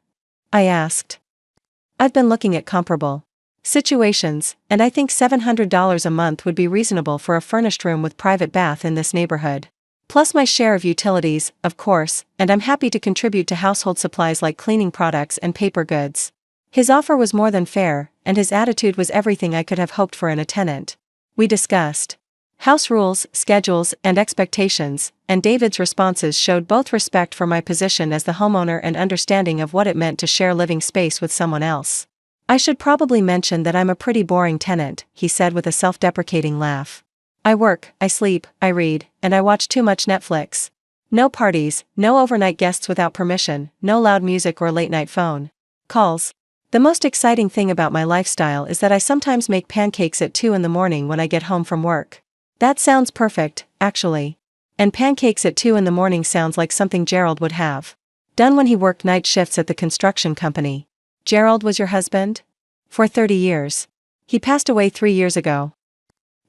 I asked. I've been looking at comparable situations, and I think $700 a month would be reasonable for a furnished room with private bath in this neighborhood. Plus my share of utilities, of course, and I'm happy to contribute to household supplies like cleaning products and paper goods. His offer was more than fair, and his attitude was everything I could have hoped for in a tenant. We discussed house rules, schedules, and expectations, and David's responses showed both respect for my position as the homeowner and understanding of what it meant to share living space with someone else. I should probably mention that I'm a pretty boring tenant, he said with a self-deprecating laugh. I work, I sleep, I read, and I watch too much Netflix. No parties, no overnight guests without permission, no loud music or late-night phone calls. The most exciting thing about my lifestyle is that I sometimes make pancakes at 2 in the morning when I get home from work. That sounds perfect, actually. And pancakes at 2 in the morning sounds like something Gerald would have done when he worked night shifts at the construction company. Gerald was your husband? For 30 years. He passed away 3 years ago.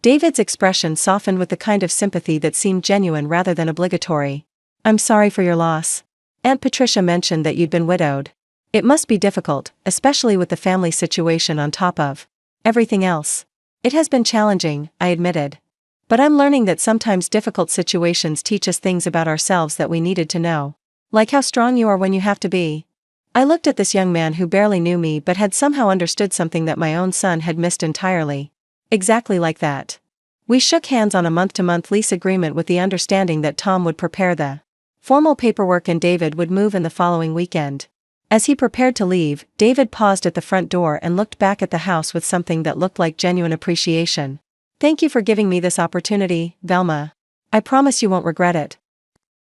David's expression softened with the kind of sympathy that seemed genuine rather than obligatory. I'm sorry for your loss. Aunt Patricia mentioned that you'd been widowed. It must be difficult, especially with the family situation on top of everything else. It has been challenging, I admitted. But I'm learning that sometimes difficult situations teach us things about ourselves that we needed to know. Like how strong you are when you have to be. I looked at this young man who barely knew me but had somehow understood something that my own son had missed entirely. Exactly like that. We shook hands on a month-to-month lease agreement with the understanding that Tom would prepare the formal paperwork and David would move in the following weekend. As he prepared to leave, David paused at the front door and looked back at the house with something that looked like genuine appreciation. "Thank you for giving me this opportunity, Velma. I promise you won't regret it."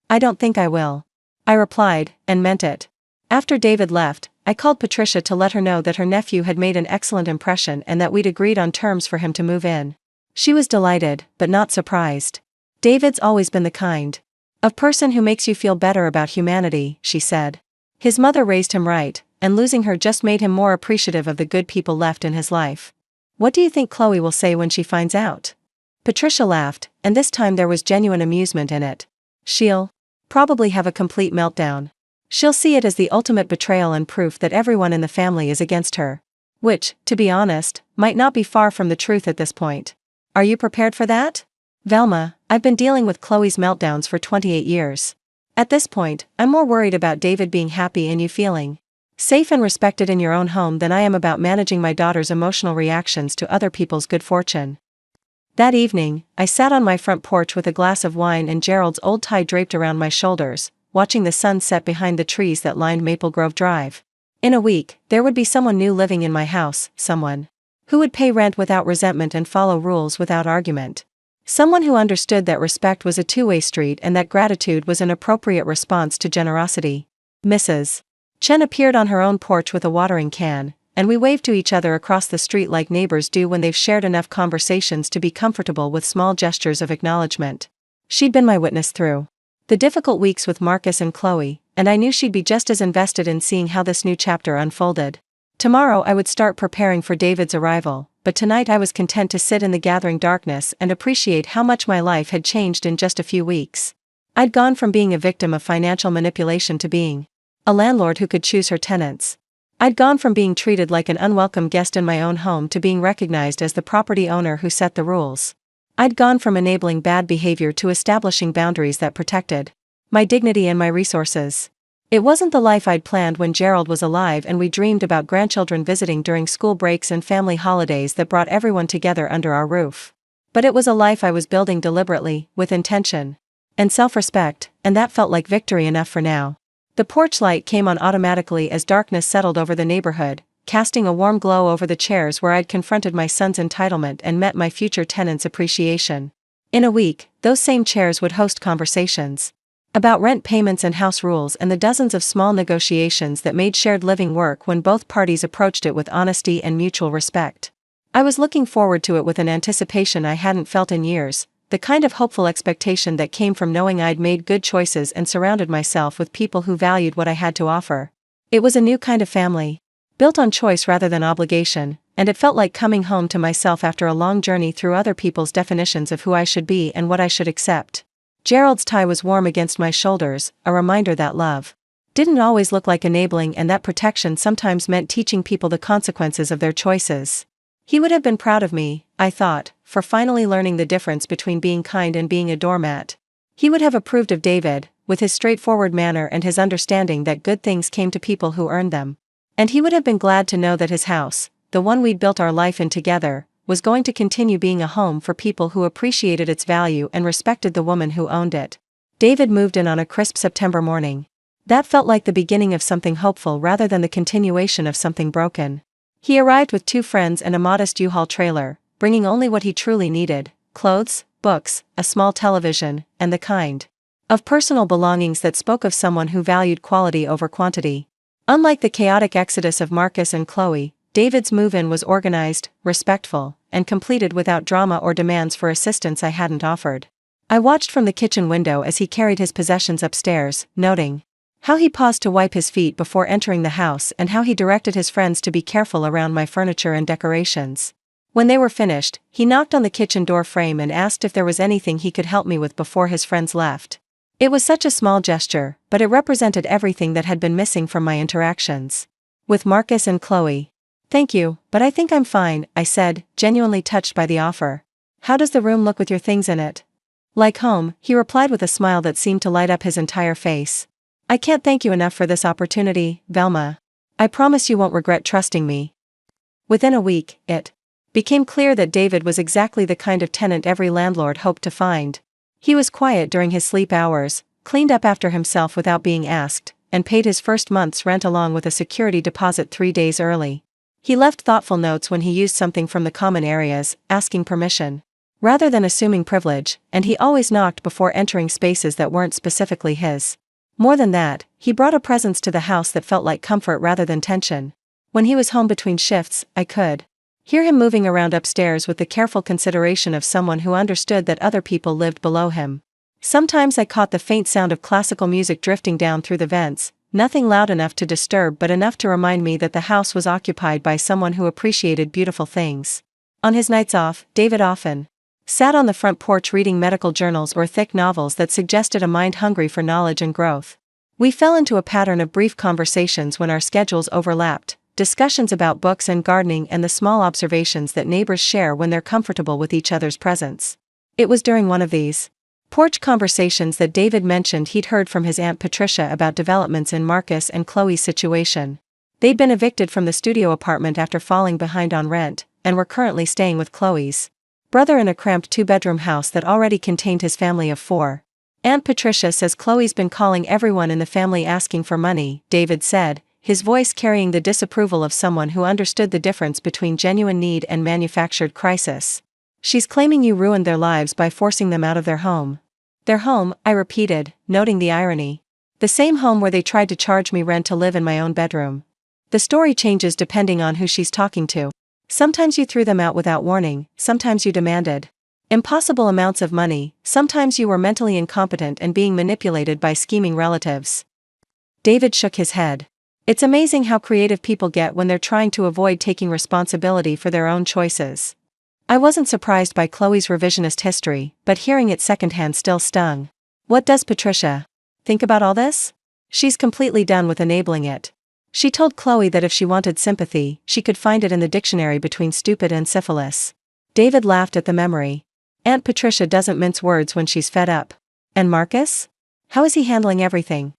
"I don't think I will," I replied, and meant it. After David left, I called Patricia to let her know that her nephew had made an excellent impression and that we'd agreed on terms for him to move in. She was delighted, but not surprised. "David's always been the kind of person who makes you feel better about humanity," she said. "His mother raised him right, and losing her just made him more appreciative of the good people left in his life. What do you think Chloe will say when she finds out?" Patricia laughed, and this time there was genuine amusement in it. "She'll probably have a complete meltdown. She'll see it as the ultimate betrayal and proof that everyone in the family is against her. Which, to be honest, might not be far from the truth at this point. Are you prepared for that?" "Velma, I've been dealing with Chloe's meltdowns for 28 years. At this point, I'm more worried about David being happy and you feeling safe and respected in your own home than I am about managing my daughter's emotional reactions to other people's good fortune." That evening, I sat on my front porch with a glass of wine and Gerald's old tie draped around my shoulders, watching the sun set behind the trees that lined Maple Grove Drive. In a week, there would be someone new living in my house, someone who would pay rent without resentment and follow rules without argument. Someone who understood that respect was a two-way street and that gratitude was an appropriate response to generosity. Mrs. Chen appeared on her own porch with a watering can, and we waved to each other across the street like neighbors do when they've shared enough conversations to be comfortable with small gestures of acknowledgement. She'd been my witness through the difficult weeks with Marcus and Chloe, and I knew she'd be just as invested in seeing how this new chapter unfolded. Tomorrow I would start preparing for David's arrival, but tonight I was content to sit in the gathering darkness and appreciate how much my life had changed in just a few weeks. I'd gone from being a victim of financial manipulation to being a landlord who could choose her tenants. I'd gone from being treated like an unwelcome guest in my own home to being recognized as the property owner who set the rules. I'd gone from enabling bad behavior to establishing boundaries that protected my dignity and my resources. It wasn't the life I'd planned when Gerald was alive and we dreamed about grandchildren visiting during school breaks and family holidays that brought everyone together under our roof. But it was a life I was building deliberately, with intention and self-respect, and that felt like victory enough for now. The porch light came on automatically as darkness settled over the neighborhood, casting a warm glow over the chairs where I'd confronted my son's entitlement and met my future tenants' appreciation. In a week, those same chairs would host conversations about rent payments and house rules and the dozens of small negotiations that made shared living work when both parties approached it with honesty and mutual respect. I was looking forward to it with an anticipation I hadn't felt in years, the kind of hopeful expectation that came from knowing I'd made good choices and surrounded myself with people who valued what I had to offer. It was a new kind of family, built on choice rather than obligation, and it felt like coming home to myself after a long journey through other people's definitions of who I should be and what I should accept. Gerald's tie was warm against my shoulders, a reminder that love didn't always look like enabling and that protection sometimes meant teaching people the consequences of their choices. He would have been proud of me, I thought, for finally learning the difference between being kind and being a doormat. He would have approved of David, with his straightforward manner and his understanding that good things came to people who earned them. And he would have been glad to know that his house, the one we'd built our life in together, was going to continue being a home for people who appreciated its value and respected the woman who owned it. David moved in on a crisp September morning. That felt like the beginning of something hopeful rather than the continuation of something broken. He arrived with 2 friends and a modest U-Haul trailer, bringing only what he truly needed: clothes, books, a small television, and the kind of personal belongings that spoke of someone who valued quality over quantity. Unlike the chaotic exodus of Marcus and Chloe, David's move-in was organized, respectful, and completed without drama or demands for assistance I hadn't offered. I watched from the kitchen window as he carried his possessions upstairs, noting how he paused to wipe his feet before entering the house and how he directed his friends to be careful around my furniture and decorations. When they were finished, he knocked on the kitchen door frame and asked if there was anything he could help me with before his friends left. It was such a small gesture, but it represented everything that had been missing from my interactions with Marcus and Chloe. "Thank you, but I think I'm fine," I said, genuinely touched by the offer. "How does the room look with your things in it?" "Like home," he replied with a smile that seemed to light up his entire face. "I can't thank you enough for this opportunity, Velma. I promise you won't regret trusting me." Within a week, it became clear that David was exactly the kind of tenant every landlord hoped to find. He was quiet during his sleep hours, cleaned up after himself without being asked, and paid his first month's rent along with a security deposit 3 days early. He left thoughtful notes when he used something from the common areas, asking permission, rather than assuming privilege, and he always knocked before entering spaces that weren't specifically his. More than that, he brought a presence to the house that felt like comfort rather than tension. When he was home between shifts, I could hear him moving around upstairs with the careful consideration of someone who understood that other people lived below him. Sometimes I caught the faint sound of classical music drifting down through the vents, nothing loud enough to disturb but enough to remind me that the house was occupied by someone who appreciated beautiful things. On his nights off, David often sat on the front porch reading medical journals or thick novels that suggested a mind hungry for knowledge and growth. We fell into a pattern of brief conversations when our schedules overlapped, discussions about books and gardening and the small observations that neighbors share when they're comfortable with each other's presence. It was during one of these porch conversations that David mentioned he'd heard from his Aunt Patricia about developments in Marcus and Chloe's situation. They'd been evicted from the studio apartment after falling behind on rent, and were currently staying with Chloe's brother in a cramped 2-bedroom house that already contained his family of 4. Aunt Patricia says Chloe's been calling everyone in the family asking for money, David said, his voice carrying the disapproval of someone who understood the difference between genuine need and manufactured crisis. She's claiming you ruined their lives by forcing them out of their home. Their home, I repeated, noting the irony. The same home where they tried to charge me rent to live in my own bedroom. The story changes depending on who she's talking to. Sometimes you threw them out without warning, sometimes you demanded impossible amounts of money, sometimes you were mentally incompetent and being manipulated by scheming relatives. David shook his head. It's amazing how creative people get when they're trying to avoid taking responsibility for their own choices. I wasn't surprised by Chloe's revisionist history, but hearing it secondhand still stung. What does Patricia think about all this? She's completely done with enabling it. She told Chloe that if she wanted sympathy, she could find it in the dictionary between stupid and syphilis. David laughed at the memory. Aunt Patricia doesn't mince words when she's fed up. And Marcus? How is he handling everything?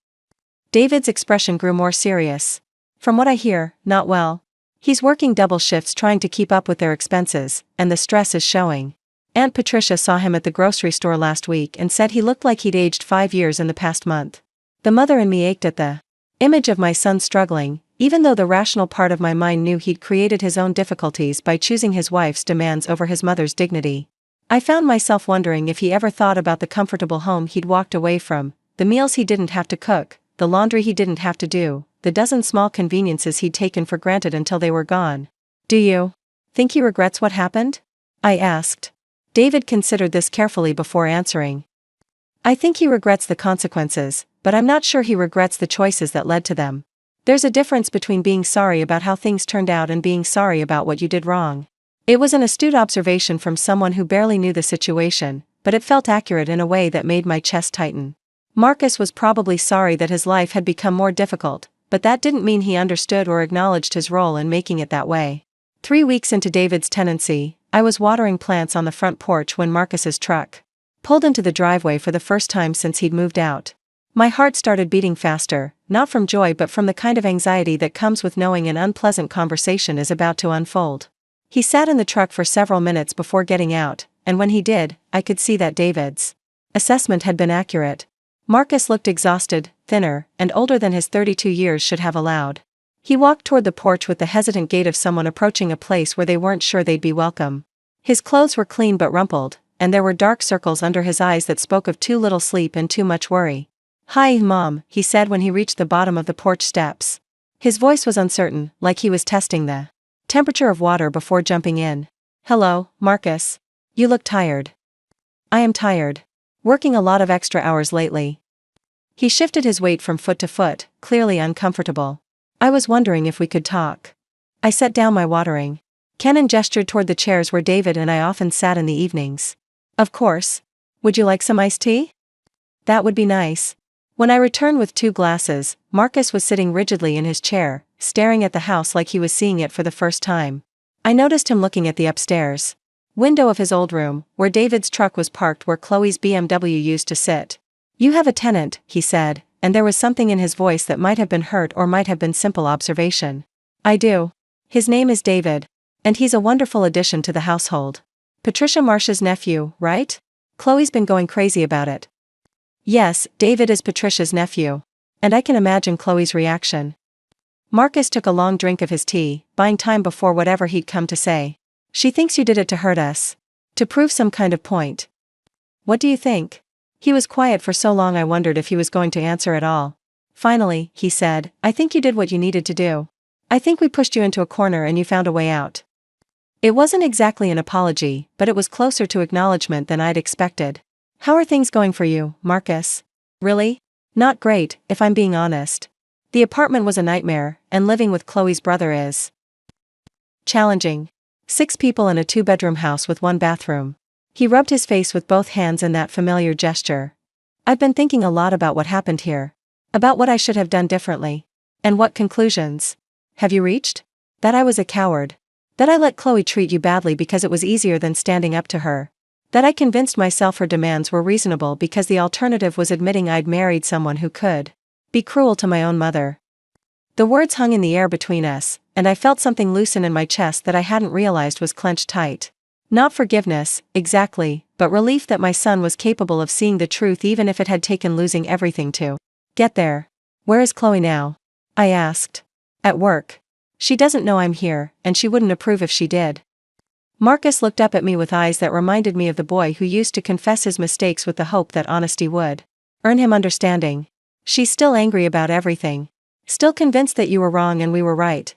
David's expression grew more serious. From what I hear, not well. He's working double shifts trying to keep up with their expenses, and the stress is showing. Aunt Patricia saw him at the grocery store last week and said he looked like he'd aged 5 years in the past month. The mother in me ached at the image of my son struggling, even though the rational part of my mind knew he'd created his own difficulties by choosing his wife's demands over his mother's dignity. I found myself wondering if he ever thought about the comfortable home he'd walked away from, the meals he didn't have to cook, the laundry he didn't have to do, the dozen small conveniences he'd taken for granted until they were gone. Do you think he regrets what happened? I asked. David considered this carefully before answering. I think he regrets the consequences, but I'm not sure he regrets the choices that led to them. There's a difference between being sorry about how things turned out and being sorry about what you did wrong. It was an astute observation from someone who barely knew the situation, but it felt accurate in a way that made my chest tighten. Marcus was probably sorry that his life had become more difficult, but that didn't mean he understood or acknowledged his role in making it that way. 3 weeks into David's tenancy, I was watering plants on the front porch when Marcus's truck pulled into the driveway for the first time since he'd moved out. My heart started beating faster, not from joy but from the kind of anxiety that comes with knowing an unpleasant conversation is about to unfold. He sat in the truck for several minutes before getting out, and when he did, I could see that David's assessment had been accurate. Marcus looked exhausted, thinner, and older than his 32 years should have allowed. He walked toward the porch with the hesitant gait of someone approaching a place where they weren't sure they'd be welcome. His clothes were clean but rumpled, and there were dark circles under his eyes that spoke of too little sleep and too much worry. "Hi, Mom," he said when he reached the bottom of the porch steps. His voice was uncertain, like he was testing the temperature of water before jumping in. "Hello, Marcus. You look tired." "I am tired. Working a lot of extra hours lately." He shifted his weight from foot to foot, clearly uncomfortable. "I was wondering if we could talk." I set down my watering. Kenan gestured toward the chairs where David and I often sat in the evenings. "Of course. Would you like some iced tea?" "That would be nice." When I returned with 2 glasses, Marcus was sitting rigidly in his chair, staring at the house like he was seeing it for the first time. I noticed him looking at the upstairs window of his old room, where David's truck was parked where Chloe's BMW used to sit. "You have a tenant," he said, and there was something in his voice that might have been hurt or might have been simple observation. "I do. His name is David. And he's a wonderful addition to the household." "Patricia Marsh's nephew, right? Chloe's been going crazy about it." "Yes, David is Patricia's nephew. And I can imagine Chloe's reaction. Marcus took a long drink of his tea, buying time before whatever he'd come to say. She thinks you did it to hurt us. To prove some kind of point. What do you think? He was quiet for so long I wondered if he was going to answer at all. Finally, he said, I think you did what you needed to do. I think we pushed you into a corner and you found a way out. It wasn't exactly an apology, but it was closer to acknowledgement than I'd expected. How are things going for you, Marcus? Really? Not great, if I'm being honest. The apartment was a nightmare, and living with Chloe's brother is challenging. 6 people in a 2-bedroom house with 1 bathroom. He rubbed his face with both hands in that familiar gesture. I've been thinking a lot about what happened here. About what I should have done differently. And what conclusions have you reached? That I was a coward. That I let Chloe treat you badly because it was easier than standing up to her. That I convinced myself her demands were reasonable because the alternative was admitting I'd married someone who could be cruel to my own mother. The words hung in the air between us, and I felt something loosen in my chest that I hadn't realized was clenched tight. Not forgiveness, exactly, but relief that my son was capable of seeing the truth even if it had taken losing everything to get there. Where is Chloe now? I asked. At work. She doesn't know I'm here, and she wouldn't approve if she did. Marcus looked up at me with eyes that reminded me of the boy who used to confess his mistakes with the hope that honesty would earn him understanding. She's still angry about everything. Still convinced that you were wrong and we were right.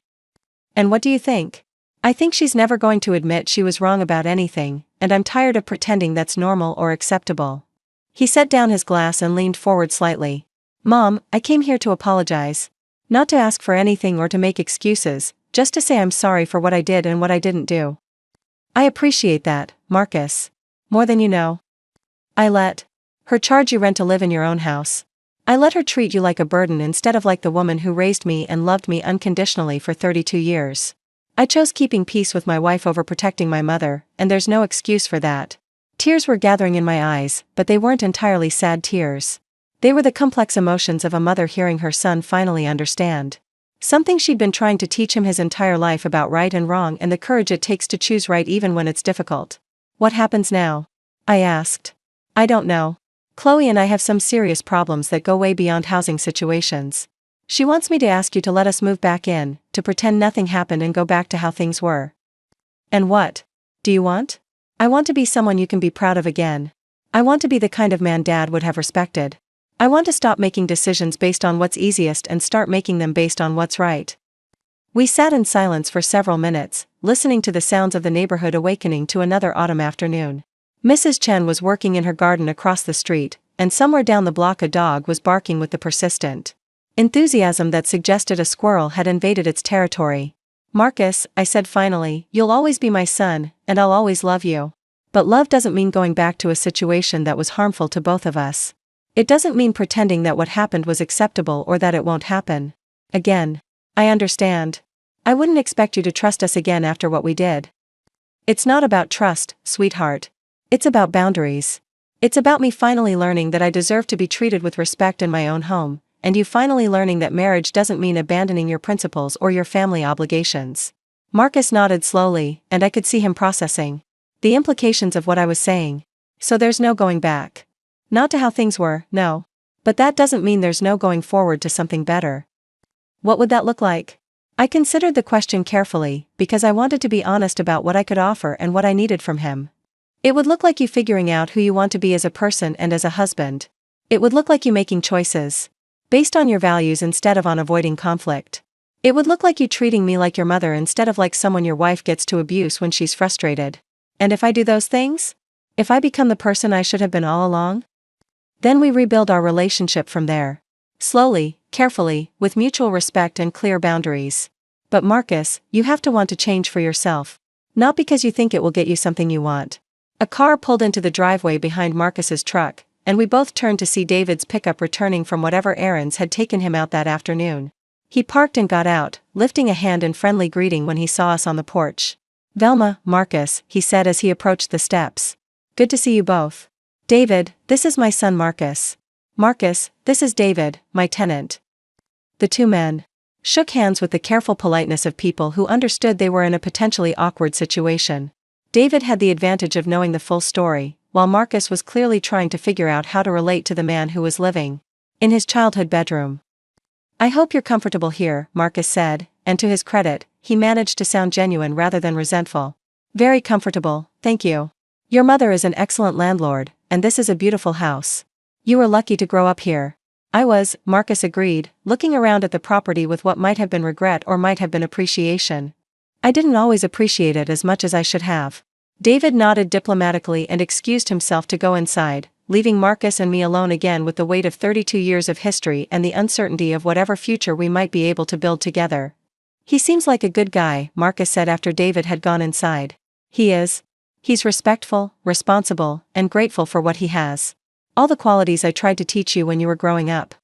And what do you think? I think she's never going to admit she was wrong about anything, and I'm tired of pretending that's normal or acceptable. He set down his glass and leaned forward slightly. Mom, I came here to apologize. Not to ask for anything or to make excuses, just to say I'm sorry for what I did and what I didn't do. I appreciate that, Marcus. More than you know. I let her charge you rent to live in your own house. I let her treat you like a burden instead of like the woman who raised me and loved me unconditionally for 32 years. I chose keeping peace with my wife over protecting my mother, and there's no excuse for that. Tears were gathering in my eyes, but they weren't entirely sad tears. They were the complex emotions of a mother hearing her son finally understand something she'd been trying to teach him his entire life about right and wrong and the courage it takes to choose right even when it's difficult. What happens now? I asked. I don't know. Chloe and I have some serious problems that go way beyond housing situations. She wants me to ask you to let us move back in, to pretend nothing happened and go back to how things were. And what do you want? I want to be someone you can be proud of again. I want to be the kind of man Dad would have respected. I want to stop making decisions based on what's easiest and start making them based on what's right. We sat in silence for several minutes, listening to the sounds of the neighborhood awakening to another autumn afternoon. Mrs. Chen was working in her garden across the street, and somewhere down the block a dog was barking with the persistent enthusiasm that suggested a squirrel had invaded its territory. Marcus, I said finally, you'll always be my son, and I'll always love you. But love doesn't mean going back to a situation that was harmful to both of us. It doesn't mean pretending that what happened was acceptable or that it won't happen again. I understand. I wouldn't expect you to trust us again after what we did. It's not about trust, sweetheart. It's about boundaries. It's about me finally learning that I deserve to be treated with respect in my own home, and you finally learning that marriage doesn't mean abandoning your principles or your family obligations. Marcus nodded slowly, and I could see him processing the implications of what I was saying. So there's no going back. Not to how things were, no. But that doesn't mean there's no going forward to something better. What would that look like? I considered the question carefully, because I wanted to be honest about what I could offer and what I needed from him. It would look like you figuring out who you want to be as a person and as a husband. It would look like you making choices based on your values instead of on avoiding conflict. It would look like you treating me like your mother instead of like someone your wife gets to abuse when she's frustrated. And if I do those things? If I become the person I should have been all along? Then we rebuild our relationship from there. Slowly, carefully, with mutual respect and clear boundaries. But Marcus, you have to want to change for yourself. Not because you think it will get you something you want. A car pulled into the driveway behind Marcus's truck, and we both turned to see David's pickup returning from whatever errands had taken him out that afternoon. He parked and got out, lifting a hand in friendly greeting when he saw us on the porch. Velma, Marcus, he said as he approached the steps. Good to see you both. David, this is my son Marcus. Marcus, this is David, my tenant. The two men shook hands with the careful politeness of people who understood they were in a potentially awkward situation. David had the advantage of knowing the full story, while Marcus was clearly trying to figure out how to relate to the man who was living in his childhood bedroom. I hope you're comfortable here, Marcus said, and to his credit, he managed to sound genuine rather than resentful. Very comfortable, thank you. Your mother is an excellent landlord, and this is a beautiful house. You were lucky to grow up here. I was, Marcus agreed, looking around at the property with what might have been regret or might have been appreciation. I didn't always appreciate it as much as I should have. David nodded diplomatically and excused himself to go inside, leaving Marcus and me alone again with the weight of 32 years of history and the uncertainty of whatever future we might be able to build together. He seems like a good guy, Marcus said after David had gone inside. He is. He's respectful, responsible, and grateful for what he has. All the qualities I tried to teach you when you were growing up.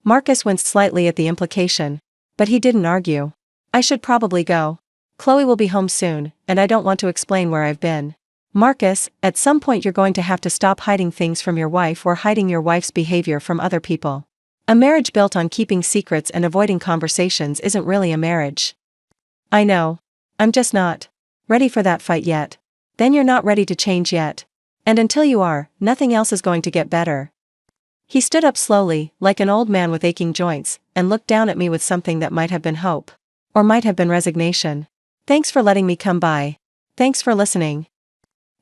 Marcus winced slightly at the implication. But he didn't argue. I should probably go. Chloe will be home soon, and I don't want to explain where I've been. Marcus, at some point you're going to have to stop hiding things from your wife or hiding your wife's behavior from other people. A marriage built on keeping secrets and avoiding conversations isn't really a marriage. I know. I'm just not ready for that fight yet. Then you're not ready to change yet. And until you are, nothing else is going to get better. He stood up slowly, like an old man with aching joints, and looked down at me with something that might have been hope. Or might have been resignation. Thanks for letting me come by. Thanks for listening.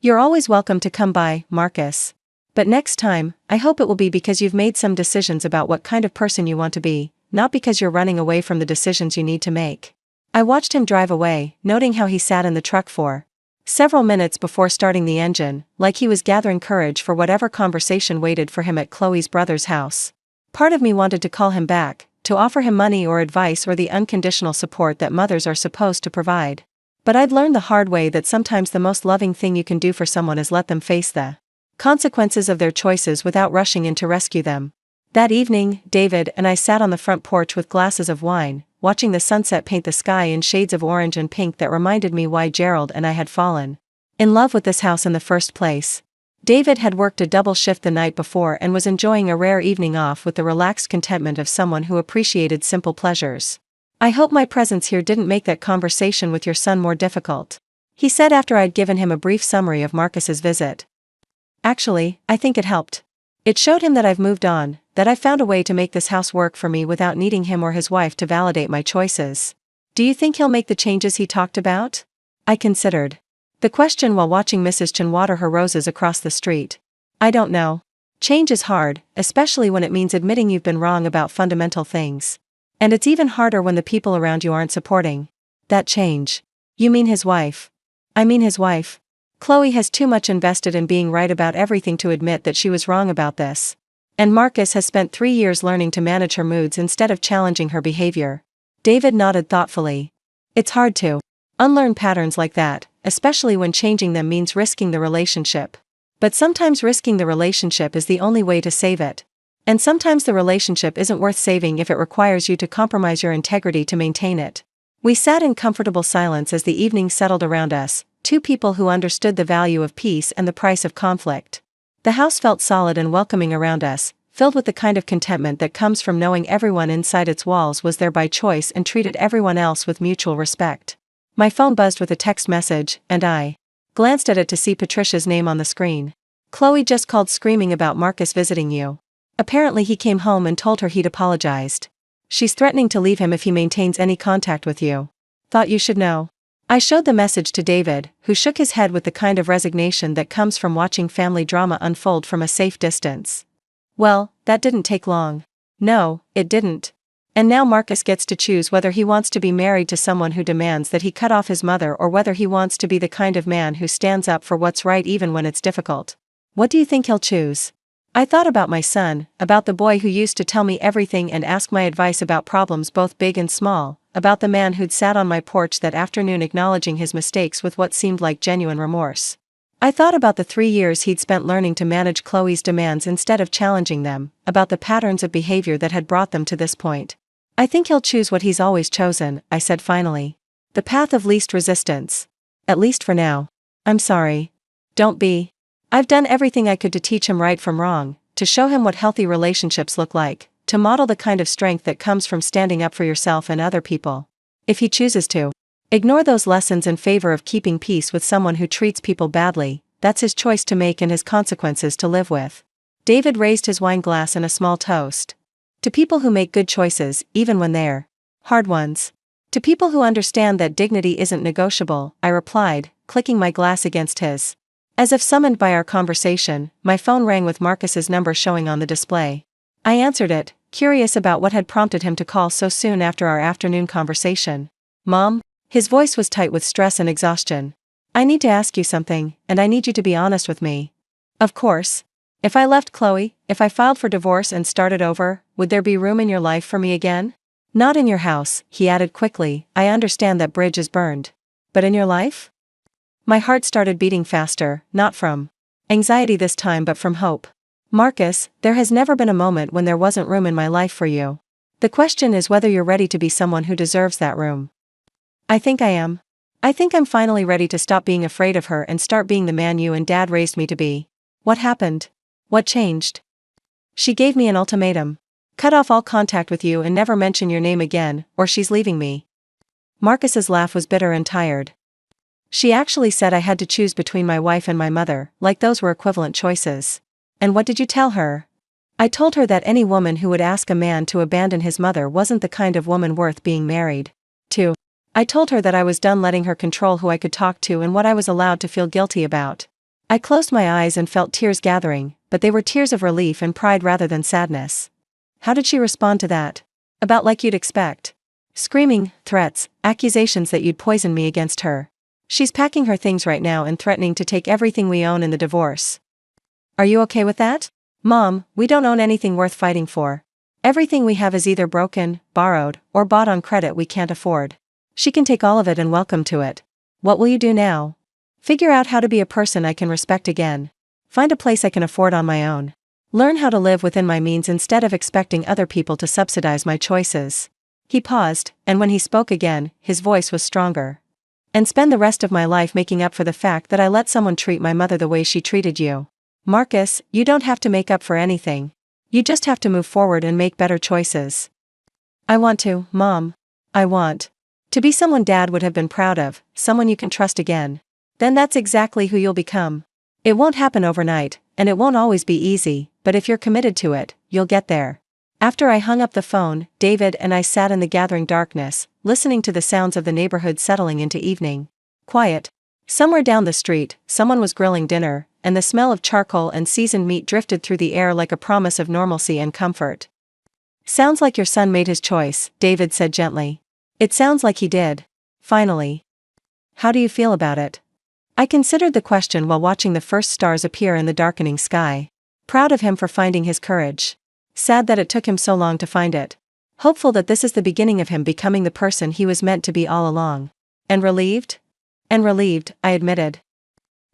You're always welcome to come by, Marcus. But next time, I hope it will be because you've made some decisions about what kind of person you want to be, not because you're running away from the decisions you need to make. I watched him drive away, noting how he sat in the truck for several minutes before starting the engine, like he was gathering courage for whatever conversation waited for him at Chloe's brother's house. Part of me wanted to call him back, to offer him money or advice or the unconditional support that mothers are supposed to provide. But I'd learned the hard way that sometimes the most loving thing you can do for someone is let them face the consequences of their choices without rushing in to rescue them. That evening, David and I sat on the front porch with glasses of wine, watching the sunset paint the sky in shades of orange and pink that reminded me why Gerald and I had fallen in love with this house in the first place. David had worked a double shift the night before and was enjoying a rare evening off with the relaxed contentment of someone who appreciated simple pleasures. I hope my presence here didn't make that conversation with your son more difficult, he said after I'd given him a brief summary of Marcus's visit. Actually, I think it helped. It showed him that I've moved on, that I've found a way to make this house work for me without needing him or his wife to validate my choices. Do you think he'll make the changes he talked about? I considered the question while watching Mrs. Chen water her roses across the street. I don't know. Change is hard, especially when it means admitting you've been wrong about fundamental things. And it's even harder when the people around you aren't supporting that change. You mean his wife? I mean his wife. Chloe has too much invested in being right about everything to admit that she was wrong about this. And Marcus has spent 3 years learning to manage her moods instead of challenging her behavior. David nodded thoughtfully. It's hard to unlearn patterns like that, especially when changing them means risking the relationship. But sometimes risking the relationship is the only way to save it. And sometimes the relationship isn't worth saving if it requires you to compromise your integrity to maintain it. We sat in comfortable silence as the evening settled around us, two people who understood the value of peace and the price of conflict. The house felt solid and welcoming around us, filled with the kind of contentment that comes from knowing everyone inside its walls was there by choice and treated everyone else with mutual respect. My phone buzzed with a text message, and I glanced at it to see Patricia's name on the screen. Chloe just called screaming about Marcus visiting you. Apparently he came home and told her he'd apologized. She's threatening to leave him if he maintains any contact with you. Thought you should know. I showed the message to David, who shook his head with the kind of resignation that comes from watching family drama unfold from a safe distance. Well, that didn't take long. No, it didn't. And now Marcus gets to choose whether he wants to be married to someone who demands that he cut off his mother or whether he wants to be the kind of man who stands up for what's right even when it's difficult. What do you think he'll choose? I thought about my son, about the boy who used to tell me everything and ask my advice about problems both big and small, about the man who'd sat on my porch that afternoon acknowledging his mistakes with what seemed like genuine remorse. I thought about the 3 years he'd spent learning to manage Chloe's demands instead of challenging them, about the patterns of behavior that had brought them to this point. I think he'll choose what he's always chosen, I said finally. The path of least resistance. At least for now. I'm sorry. Don't be. I've done everything I could to teach him right from wrong, to show him what healthy relationships look like, to model the kind of strength that comes from standing up for yourself and other people. If he chooses to ignore those lessons in favor of keeping peace with someone who treats people badly, that's his choice to make and his consequences to live with. David raised his wine glass in a small toast. To people who make good choices, even when they're hard ones. To people who understand that dignity isn't negotiable, I replied, clicking my glass against his. As if summoned by our conversation, my phone rang with Marcus's number showing on the display. I answered it, curious about what had prompted him to call so soon after our afternoon conversation. Mom? His voice was tight with stress and exhaustion. I need to ask you something, and I need you to be honest with me. Of course. If I left Chloe, if I filed for divorce and started over, would there be room in your life for me again? Not in your house, he added quickly. I understand that bridge is burned. But in your life? My heart started beating faster, not from anxiety this time but from hope. Marcus, there has never been a moment when there wasn't room in my life for you. The question is whether you're ready to be someone who deserves that room. I think I am. I think I'm finally ready to stop being afraid of her and start being the man you and Dad raised me to be. What happened? What changed? She gave me an ultimatum. Cut off all contact with you and never mention your name again, or she's leaving me. Marcus's laugh was bitter and tired. She actually said I had to choose between my wife and my mother, like those were equivalent choices. And what did you tell her? I told her that any woman who would ask a man to abandon his mother wasn't the kind of woman worth being married to. I told her that I was done letting her control who I could talk to and what I was allowed to feel guilty about. I closed my eyes and felt tears gathering, but they were tears of relief and pride rather than sadness. How did she respond to that? About like you'd expect. Screaming, threats, accusations that you'd poison me against her. She's packing her things right now and threatening to take everything we own in the divorce. Are you okay with that? Mom, we don't own anything worth fighting for. Everything we have is either broken, borrowed, or bought on credit we can't afford. She can take all of it and welcome to it. What will you do now? Figure out how to be a person I can respect again. Find a place I can afford on my own. Learn how to live within my means instead of expecting other people to subsidize my choices. He paused, and when he spoke again, his voice was stronger. And spend the rest of my life making up for the fact that I let someone treat my mother the way she treated you. Marcus, you don't have to make up for anything. You just have to move forward and make better choices. I want to, Mom. I want to be someone Dad would have been proud of, someone you can trust again. Then that's exactly who you'll become. It won't happen overnight, and it won't always be easy, but if you're committed to it, you'll get there. After I hung up the phone, David and I sat in the gathering darkness, listening to the sounds of the neighborhood settling into evening. Quiet. Somewhere down the street, someone was grilling dinner, and the smell of charcoal and seasoned meat drifted through the air like a promise of normalcy and comfort. Sounds like your son made his choice, David said gently. It sounds like he did. Finally. How do you feel about it? I considered the question while watching the first stars appear in the darkening sky. Proud of him for finding his courage. Sad that it took him so long to find it. Hopeful that this is the beginning of him becoming the person he was meant to be all along. And relieved? And relieved, I admitted.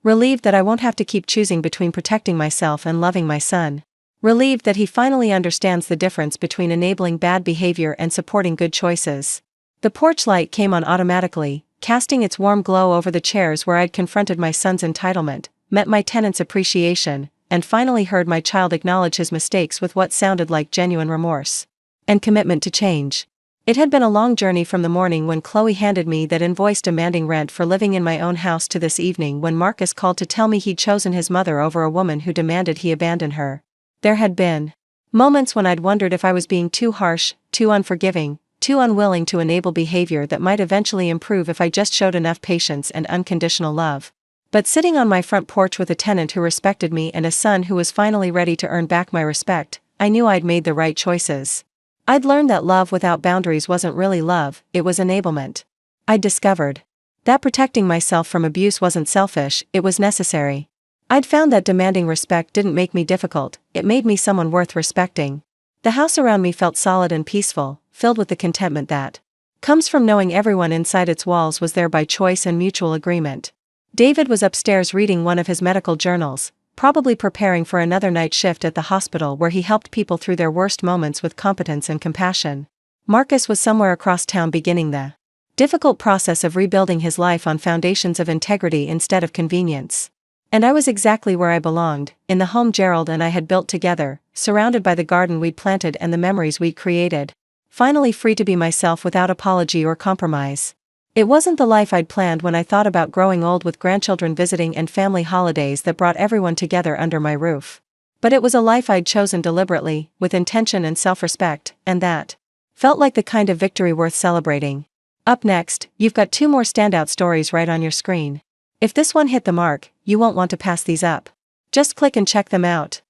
Relieved that I won't have to keep choosing between protecting myself and loving my son. Relieved that he finally understands the difference between enabling bad behavior and supporting good choices. The porch light came on automatically, casting its warm glow over the chairs where I'd confronted my son's entitlement, met my tenant's appreciation, and finally heard my child acknowledge his mistakes with what sounded like genuine remorse and commitment to change. It had been a long journey from the morning when Chloe handed me that invoice demanding rent for living in my own house to this evening when Marcus called to tell me he'd chosen his mother over a woman who demanded he abandon her. There had been moments when I'd wondered if I was being too harsh, too unforgiving, too unwilling to enable behavior that might eventually improve if I just showed enough patience and unconditional love. But sitting on my front porch with a tenant who respected me and a son who was finally ready to earn back my respect, I knew I'd made the right choices. I'd learned that love without boundaries wasn't really love, it was enablement. I'd discovered that protecting myself from abuse wasn't selfish, it was necessary. I'd found that demanding respect didn't make me difficult, it made me someone worth respecting. The house around me felt solid and peaceful, filled with the contentment that comes from knowing everyone inside its walls was there by choice and mutual agreement. David was upstairs reading one of his medical journals, probably preparing for another night shift at the hospital where he helped people through their worst moments with competence and compassion. Marcus was somewhere across town beginning the difficult process of rebuilding his life on foundations of integrity instead of convenience. And I was exactly where I belonged, in the home Gerald and I had built together, surrounded by the garden we'd planted and the memories we'd created. Finally free to be myself without apology or compromise. It wasn't the life I'd planned when I thought about growing old with grandchildren visiting and family holidays that brought everyone together under my roof. But it was a life I'd chosen deliberately, with intention and self-respect, and that felt like the kind of victory worth celebrating. Up next, you've got 2 more standout stories right on your screen. If this one hit the mark, you won't want to pass these up. Just click and check them out.